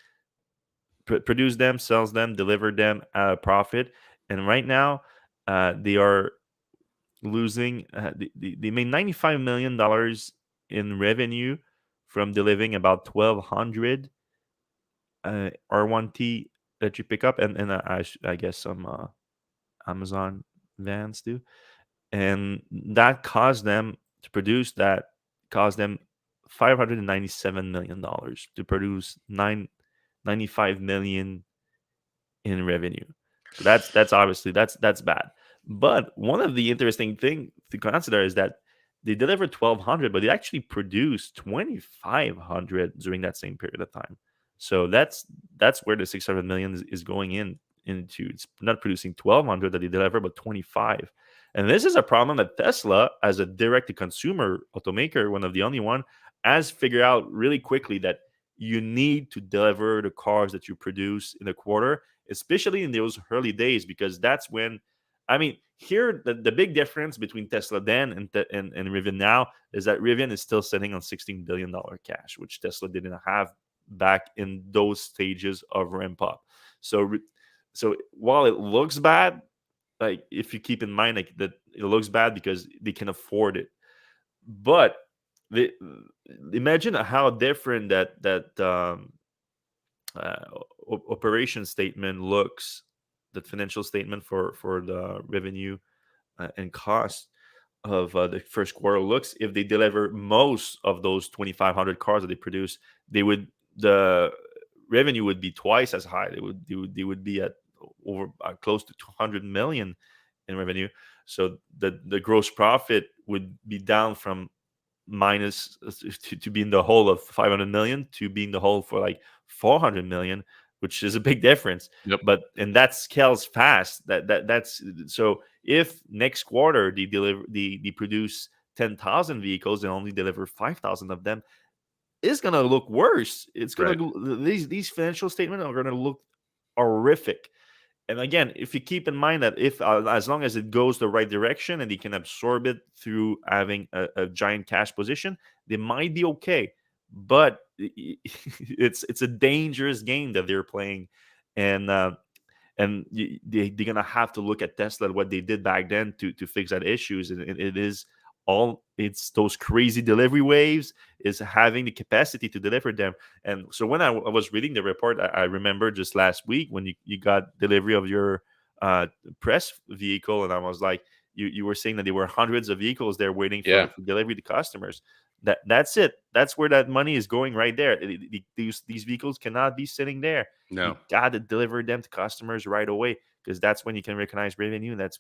produce them, sells them, deliver them at a profit. And right now, they are losing. They made $95 million in revenue from delivering about 1,200 R1T that you pick up, and I guess some Amazon vans too. And that caused them to produce that caused them $597 million to produce 95 million in revenue. So that's obviously that's bad. But one of the interesting thing to consider is that they delivered 1,200, but they actually produced 2,500 during that same period of time. So that's where the 600 million is going into. It's not producing 1,200 that they deliver, but 25. And this is a problem that Tesla, as a direct-to-consumer automaker, one of the only one, has figured out really quickly, that you need to deliver the cars that you produce in a quarter, especially in those early days, because that's when, I mean, here the big difference between Tesla then and Rivian now is that Rivian is still sitting on $16 billion cash, which Tesla didn't have back in those stages of ramp up. So while it looks bad, like if you keep in mind like that, it looks bad because they can afford it. But imagine how different that operation statement looks that financial statement for the revenue and cost of the first quarter looks, if they deliver most of those 2,500 cars that they produce, the revenue would be twice as high. They would be at over close to 200 million in revenue. So the gross profit would be down from minus to be in the hole of 500 million to being the hole for like 400 million, which is a big difference. Yep. But and that scales fast. That's so if next quarter they produce 10,000 vehicles and only deliver 5,000 of them, it's gonna look worse. It's gonna Right. these financial statements are gonna look horrific. And again, if you keep in mind that if as long as it goes the right direction and they can absorb it through having a giant cash position, they might be okay. But it's a dangerous game that they're playing, and they're gonna have to look at Tesla what they did back then to fix that issues, and it is all it's those crazy delivery waves is having the capacity to deliver them. And so when I was reading the report, I remember just last week when you got delivery of your press vehicle, and I was like, you were saying that there were hundreds of vehicles there waiting Yeah. for delivery to customers. That's it. That's where that money is going right there. These vehicles cannot be sitting there. You No. got to deliver them to customers right away, because that's when you can recognize revenue. And that's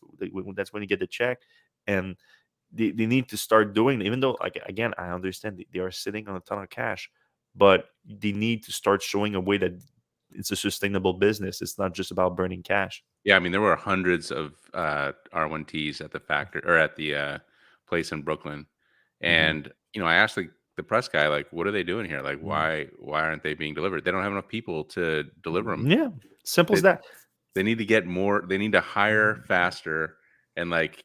when you get the check. And they need to start doing, even though, like, again, I understand they are sitting on a ton of cash, but they need to start showing a way that it's a sustainable business. It's not just about burning cash. Yeah, I mean, there were hundreds of R1Ts at the factory or at the place in Brooklyn, Hmm. and I asked the press guy, like, "What are they doing here? Like, Hmm. why aren't they being delivered? They don't have enough people to deliver them. Yeah, simple as They that. they need to get more. They need to hire Mhm. faster, and like,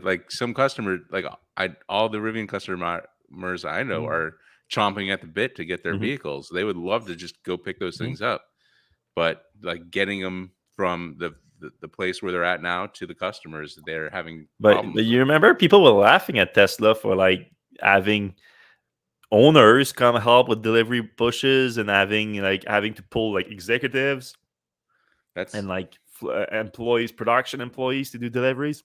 like some customer, like I all the Rivian customers I know Mhm. are chomping at the bit to get their Mhm. vehicles. They would love to just go pick those Mhm. things up, but like getting them from the place where they're at now to the customers, they're having But problems with. you remember people were laughing at Tesla for like having owners come help with delivery pushes and having to pull like executives That's and like employees, production employees to do deliveries,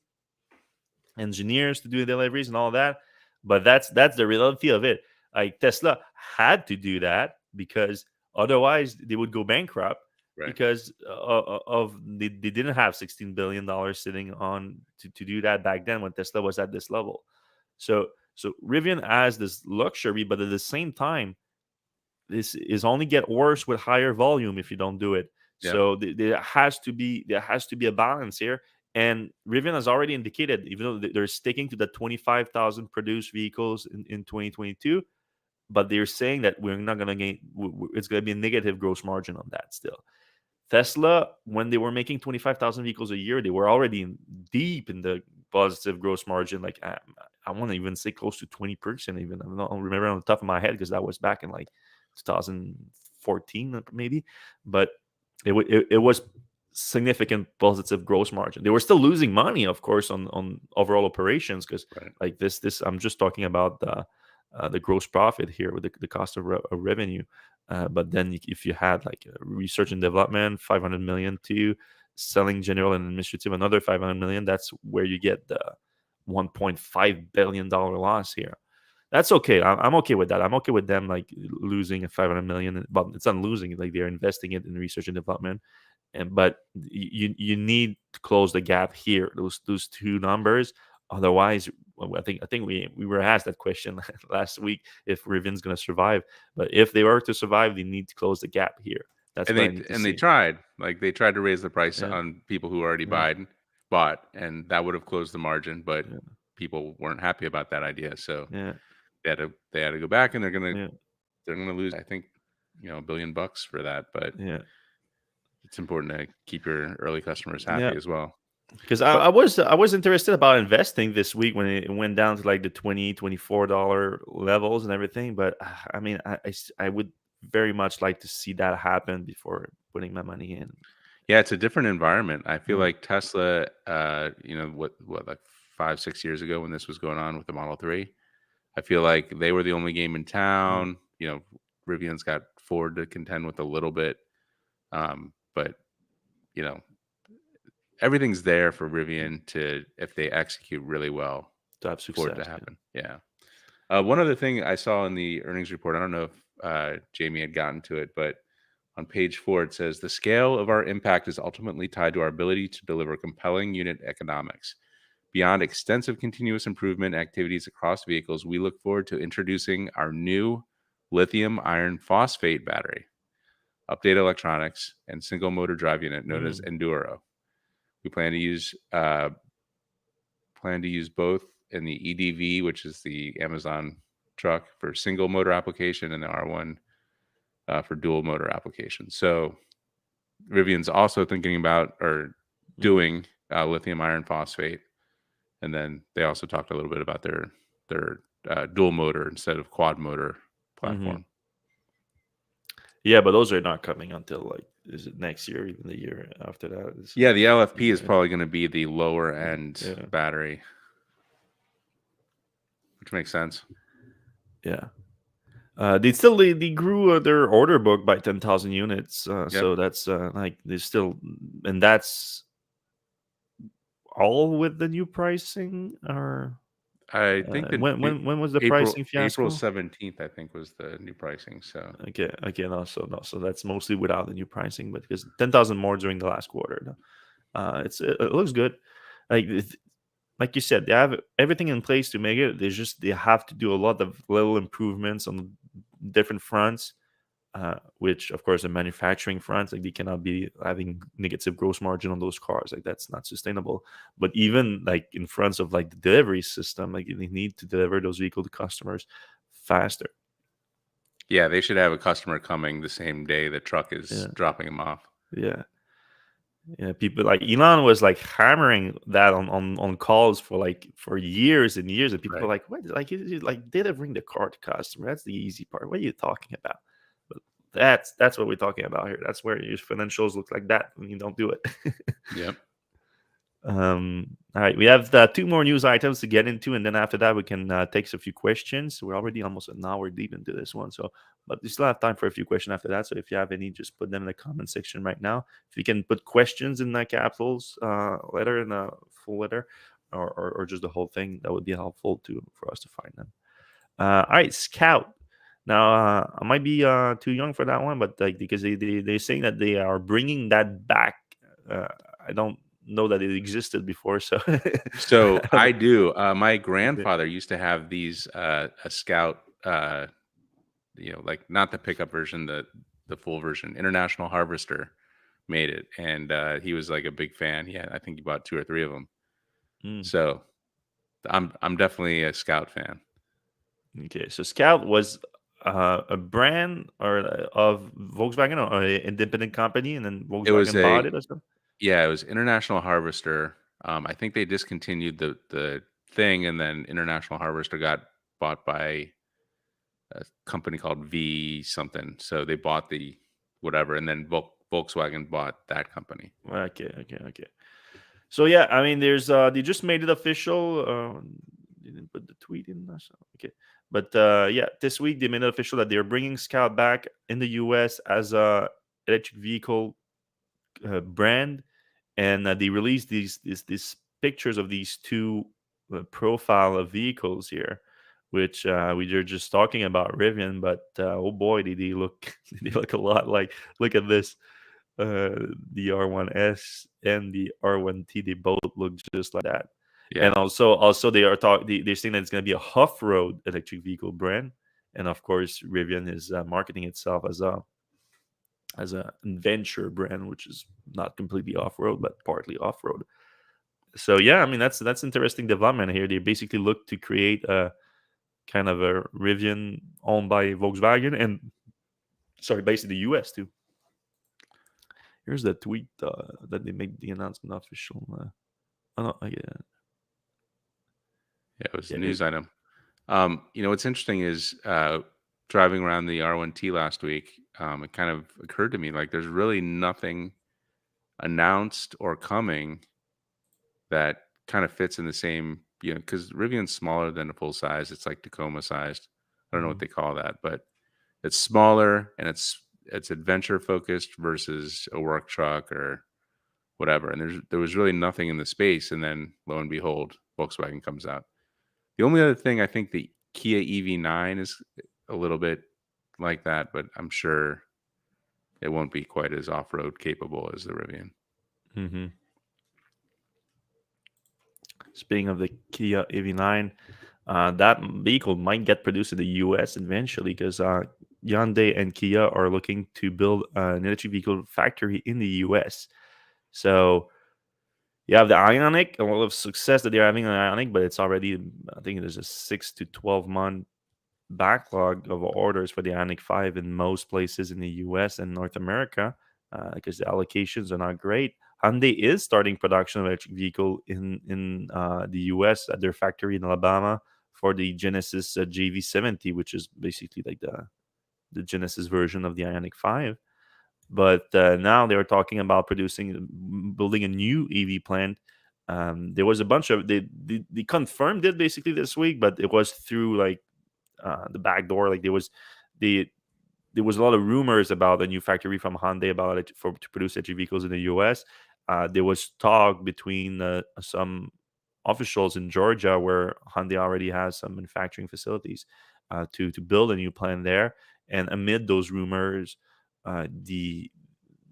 engineers to do deliveries and all that. But that's the reality of it. Like Tesla had to do that because otherwise they would go bankrupt, right. because of they didn't have $16 billion sitting on to do that back then when Tesla was at this level. So Rivian has this luxury, but at the same time, this is only get worse with higher volume if you don't do it. Yeah. So there has to be a balance here. And Rivian has already indicated, even though they're sticking to the 25,000 produced vehicles in 2022, but they're saying that we're not going to gain. It's going to be a negative gross margin on that still. Tesla, when they were making 25,000 vehicles a year, they were already deep in the positive gross margin. Like I want to even say close to 20%. Even I don't remember on the top of my head because that was back in like 2014 maybe, but it was significant positive gross margin. They were still losing money, of course, on overall operations because Right. like this I'm just talking about the gross profit here with the cost of revenue. But then if you had like research and development, 500 million to selling general and administrative, another 500 million, that's where you get the $1.5 billion loss here. That's okay. I'm okay with that. I'm okay with them like losing a 500 million, but it's not losing. Like they're investing it in research and development, and but you need to close the gap here. Those two numbers. Otherwise, well, I think we were asked that question last week if Rivian's going to survive. But if they were to survive, they need to close the gap here. That's And what I they need to and they see. tried, like they tried to raise the price Yeah, on people who already yeah, bought, and that would have closed the margin, but yeah, people weren't happy about that idea. So yeah, they had to go back, and yeah, they're gonna lose, I think, $1 billion for that. But yeah, it's important to keep your early customers yeah. happy as well. Because I, But I was interested about investing this week when it went down to like the $24 levels and everything. But I mean, I would very much like to see that happen before putting my money in. yeah, it's a different environment. I feel Yeah. like Tesla, what like 5, 6 years ago when this was going on with the Model 3, I feel like they were the only game in Mm. town. Rivian's got Ford to contend with a little bit. But you know, everything's there for Rivian to, if they execute really well, to have for it to success. Yeah. happen. Yeah. One other thing I saw in the earnings report, I don't know if Jamie had gotten to it, but on page 4, it says the scale of our impact is ultimately tied to our ability to deliver compelling unit economics. Beyond extensive continuous improvement activities across vehicles, we look forward to introducing our new lithium iron phosphate battery, updated electronics, and single motor drive unit known as Mm. Enduro. We plan to use both in the EDV, which is the Amazon truck for single motor application, and the R1 for dual motor application. So Rivian's also thinking about or Mm. doing lithium iron phosphate, and then they also talked a little bit about their dual motor instead of quad motor Hmm. platform. Yeah, but those are not coming until like is it next year, even the year after that? Is Yeah, the LFP is yeah, probably going to be the lower end yeah, battery, which makes sense. yeah. They grew their order book by 10,000 units. Yep. So that's like they still, and that's all with the new pricing. Or I think the when was the April pricing April fiasco? 17th, I think, was the new pricing. So Okay, okay, no, so that's mostly without the new pricing, but because 10,000 more during the last quarter. It looks good. Like like you said, they have everything in place to make it. They have to do a lot of little improvements on different fronts. Which of course the manufacturing front, like they cannot be having negative gross margin on those cars, like that's not sustainable. But even like in fronts of like the delivery system, like they need to deliver those vehicles to customers faster. yeah, they should have a customer coming the same day the truck is Yeah, dropping them off. yeah, yeah. People like Elon was like hammering that on calls for years and years, and people were Right. like, what, like like delivering the car to customer, that's the easy part, what are you talking about? But that's what we're talking about here. That's where your financials look like that when you don't do it. Yep. All right, we have two more news items to get into, and then after that, we can take a few questions. We're already almost an hour deep into this one, so but we still have time for a few questions after that. So if you have any, just put them in the comment section right now. If you can put questions in the capitals letter in a full letter, or just the whole thing, that would be helpful to for us to find them. All right, Scout. Now, I might be too young for that one, but like because they're saying that they are bringing that back. Uh, I don't know that it existed before, so So I I don't- do. My okay. grandfather used to have these a Scout, like not the pickup version, the full version. International Harvester made it, and he was like a big fan. Yeah, I think he bought 2 or 3 of them. Mm, So I'm definitely a Scout fan. okay, so Scout was a brand or of Volkswagen or an independent company, and then It was Volkswagen bought a it or something. Yeah, it was International Harvester. I think they discontinued the thing, and then International Harvester got bought by a company called V something. So they bought the whatever, and then Volkswagen bought that company. Okay, okay, okay. So yeah, I mean, there's they just made it official. They didn't put the tweet in. So, okay, but yeah, this week they made it official that they're bringing Scout back in the U.S. as a electric vehicle brand, and they released these pictures of these two profile of vehicles here, which we were just talking about Rivian, but oh boy, did they look they look a lot like. Look at this, the R1S and the R1T, they both look just like that. And Yeah, also they're saying that it's going to be a off-road electric vehicle brand, and of course Rivian is marketing itself as a adventure brand, which is not completely off-road but partly off-road. So yeah, I mean that's interesting development here. They basically look to create a kind of a Rivian owned by Volkswagen, and sorry, based in the US too. Here's the tweet that they made the announcement official. Oh no, yeah, yeah, it was a yeah, news item. What's interesting is driving around the R1T last week. It kind of occurred to me like there's really nothing announced or coming that kind of fits in the same, because Rivian's smaller than a full size. It's like Tacoma sized. I don't know what mhm, they call that, but it's smaller and it's adventure focused versus a work truck or whatever. And there was really nothing in the space. And then lo and behold, Volkswagen comes out. The only other thing, I think the Kia EV9 is a little bit like that, but I'm sure it won't be quite as off-road capable as the Rivian. Hmm. Speaking of the Kia EV9, that vehicle might get produced in the US eventually because Hyundai and Kia are looking to build an electric vehicle factory in the US. So you have the Ionic, a lot of success that they're having on Ionic, but it's already, I think there's a 6 to 12 month backlog of orders for the Ionic 5 in most places in the US and North America because the allocations are not great. Hyundai is starting production of electric vehicle in the US at their factory in Alabama for the Genesis JV70, which is basically like the Genesis version of the Ionic 5. But now they are talking about building a new EV plant. There was a bunch of they confirmed it basically this week, but it was through like the back door. Like the there was a lot of rumors about a new factory from Hyundai about it to produce electric vehicles in the U.S. There was talk between some officials in Georgia where Hyundai already has some manufacturing facilities to build a new plant there. And amid those rumors, the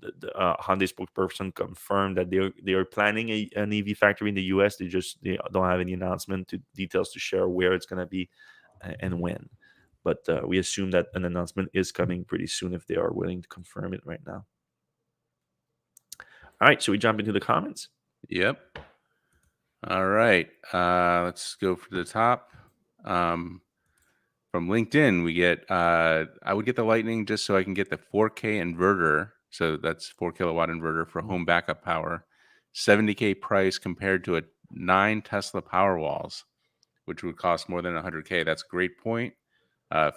Hyundai spokesperson confirmed that they are planning an EV factory in the U.S. They don't have any announcement to details to share where it's going to be and when. But we assume that an announcement is coming pretty soon if they are willing to confirm it right now. All right, so we jump into the comments. Yep. All right. Let's go for the top. From LinkedIn, we get I would get the Lightning just so I can get the 4K inverter. So that's 4 kilowatt inverter for home backup power. 70K price compared to a 9 Tesla Powerwalls, which would cost more than 100K. That's a great point.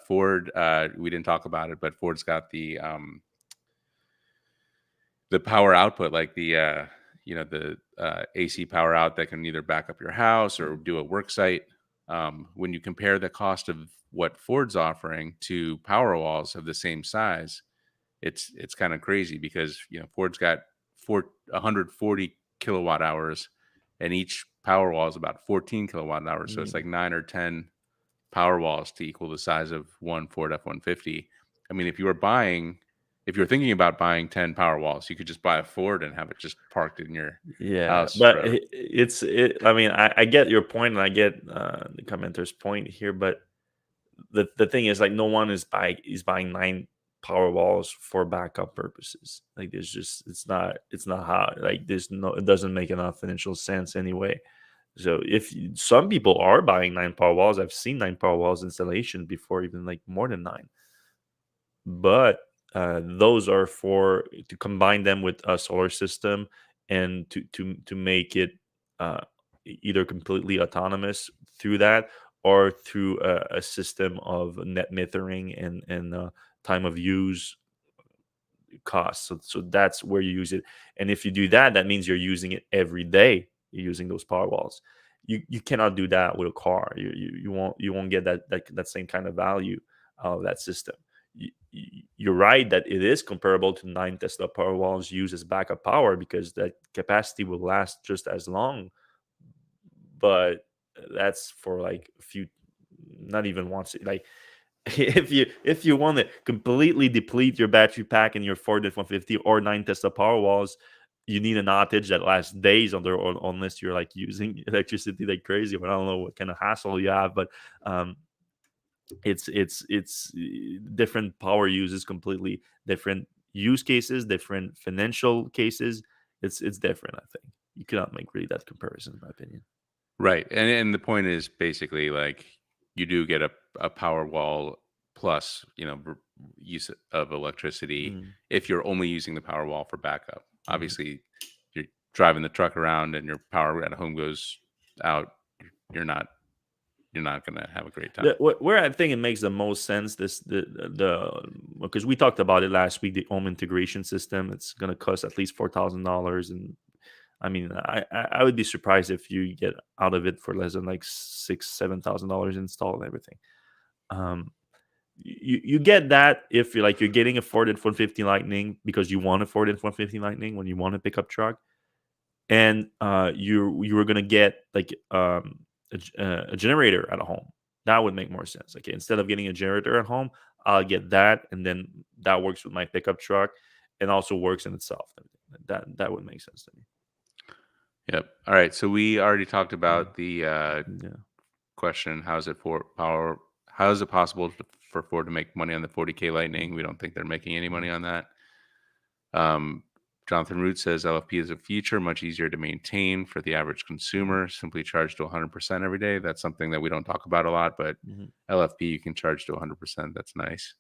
Ford, we didn't talk about it, but Ford's got the power output, like the AC power out that can either back up your house or do a work site. When you compare the cost of what Ford's offering to Powerwalls of the same size, it's kind of crazy because Ford's got 140 kilowatt hours, and each Powerwall is about 14 kilowatt hours. So it's like 9 or 10 Powerwalls to equal the size of one Ford F-150. I mean, if you were thinking about buying 10 Powerwalls, you could just buy a Ford and have it just parked in your house But forever. I mean, I get your point and I get the commenter's point here, but the thing is, like, no one is buying 9 power walls for backup purposes. Like, it's not how, like, it doesn't make enough financial sense anyway. So if some people are buying 9 power walls, I've seen 9 power walls installation before, even like more than 9. But those are for to combine them with a solar system and to make it uh, either completely autonomous through that or through a system of net metering and time of use costs. So that's where you use it. And if you do that, that means you're using it every day. You're using those power walls. You cannot do that with a car. You won't get that same kind of value out of that system. You're right that it is comparable to 9 Tesla power walls used as backup power because that capacity will last just as long. But that's for like a few, not even once. Like if you want to completely deplete your battery pack in your Ford F-150 or 9 Tesla power walls, you need an outage that lasts days unless you're like using electricity like crazy. But I don't know what kind of hassle you have, but it's different power uses, completely different use cases, different financial cases. It's different. I think you cannot make really that comparison, in my opinion. Right. And the point is basically like you do get a power wall plus, use of electricity Mm. if you're only using the power wall for backup. Mhm. Obviously, you're driving the truck around and your power at home goes out, you're not going to have a great time. Where I think it makes the most sense, the because we talked about it last week, the home integration system. It's going to cost at least $4,000, and I mean, I would be surprised if you get out of it for less than like $7,000 installed and everything. Um, you get that if you're getting a Ford F-150 Lightning because you want a Ford F-150 Lightning when you want a pickup truck. and you were gonna get like a generator at home. That would make more sense. Okay, instead of getting a generator at home, I'll get that, and then that works with my pickup truck, and also works in itself. That would make sense to me. Yep. All right. So we already talked Mm, about the yeah. question: How is it possible for Ford to make money on the 40K Lightning? We don't think they're making any money Mm, on that. Um, Jonathan Root says LFP is a feature much easier to maintain for the average mm, consumer. Simply charge to 100% every day. That's something that we don't talk about a lot, but mhm. LFP you can charge to 100%. That's nice.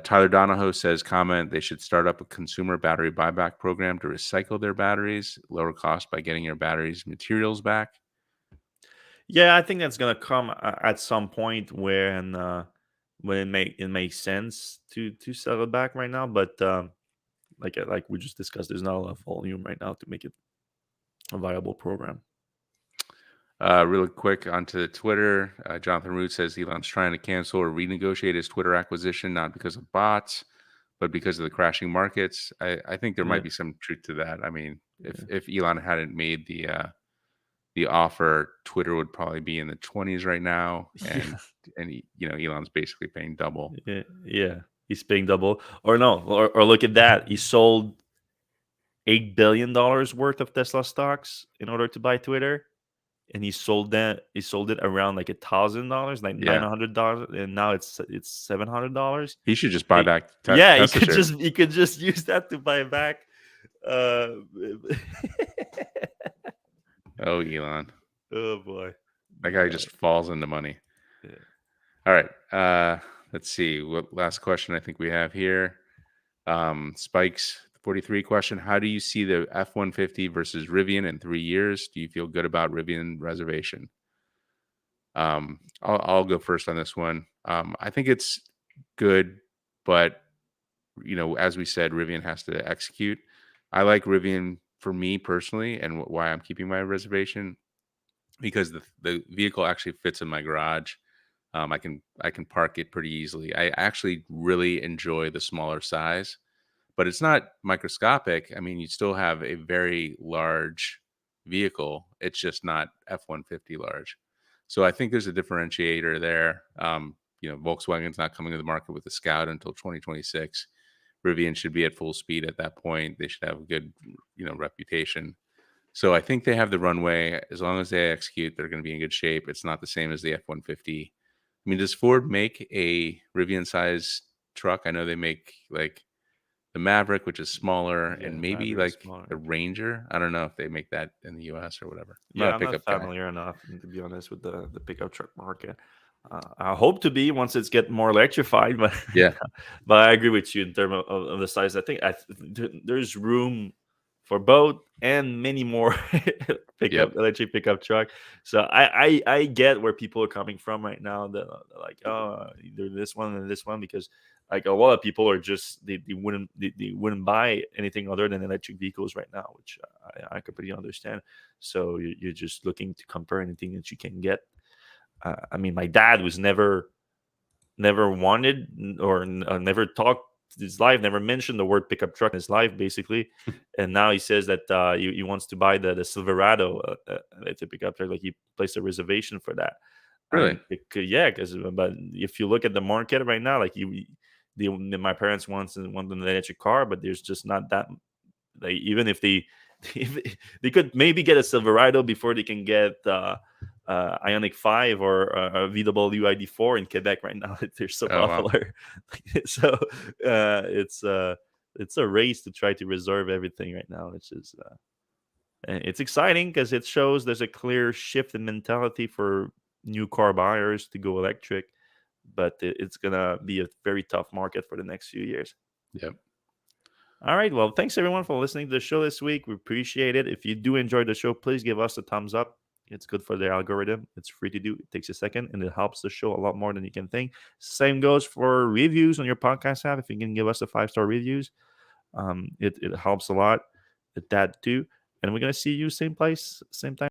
Tyler Donahoe says, comment, they should start up a consumer battery buyback program to recycle their batteries, lower cost by getting your batteries materials back. Yeah, I think that's gonna come at some point when it makes sense to sell it back right now. But like we just discussed, there's not a lot of volume right now to make it a viable program. Really quick onto Twitter. Jonathan Root says Elon's trying to cancel or renegotiate his Twitter acquisition, not because of bots, but because of the crashing markets. I think there Yeah, might be some truth to that. I mean, yeah, if Elon hadn't made the offer, Twitter would probably be in the 20s right now, yeah, and Elon's basically paying double. yeah, yeah. He's paying double, or no, or look at that. He sold $8 billion worth of Tesla stocks in order to buy Twitter, and he sold that. He sold it around like $1,000, like nine Yeah, hundred dollars, and now it's $700. he should just buy back Yeah, Tesla shares. he could just use that to buy back. Uh, Oh, Elon, oh boy. that guy Uh, just falls into money. yeah. All right, let's see. What last question I think we have here? Spikes 43 question: how do you see the F-150 versus Rivian in 3 years? Do you feel good about Rivian reservation? I'll go first on this one. I think it's good, but as we said, Rivian has to execute. I like Rivian for me personally, and why I'm keeping my reservation because the vehicle actually fits in my garage. I can park it pretty easily. I actually really enjoy the smaller size, but it's not microscopic. I mean, you still have a very large vehicle. It's just not F-150 large. So I think there's a differentiator there. Volkswagen's not coming to the market with the Scout until 2026. Rivian should be at full speed at that point. They should have a good, reputation. So I think they have the runway. As long as they execute, they're going to be in good shape. It's not the same as the F-150. I mean, does Ford make a Rivian size truck? I know they make like the Maverick, which is smaller, and Yeah, maybe Maverick is like smaller. a Ranger. I don't know if they make that in the US or whatever. I'm not Yeah, a I'm not pickup guy. familiar enough, to be honest, with the pickup truck market. I hope to be once it's get more electrified, but Yeah. but I agree with you in terms of the size. I think there's room for both and many more Yep. electric pickup truck. So I get where people are coming from right now. They're like, oh, either this one and this one, because like a lot of people are just they wouldn't buy anything other than electric vehicles right now, which I completely understand. So you're just looking to compare anything that you can get. I mean, my dad was never wanted or never talked his life, never mentioned the word pickup truck in his life, basically. And now he says that he wants to buy the Silverado electric pickup truck. Like he placed a reservation for that. I Really? mean, yeah, because but if you look at the market right now, like my parents want an electric car, but there's just not that. Like even if they if they could maybe get a Silverado before they can get Ionic 5 or a VW ID4 in Quebec right now. They're so Oh wow. popular. So it's a race to try to reserve everything right now, which is and it's exciting because it shows there's a clear shift in mentality for new car buyers to go electric, but it's gonna be a very tough market for the next few years. Yep. All right. Well, thanks everyone for listening to the show this week. We appreciate it. If you do enjoy the show, please give us a thumbs up. It's good for the algorithm. It's free to do. It takes a second and it helps the show a lot more than you can think. Same goes for reviews on your podcast app. If you can give us a 5-star reviews, it helps a lot at that too. And we're going to see you same place, same time.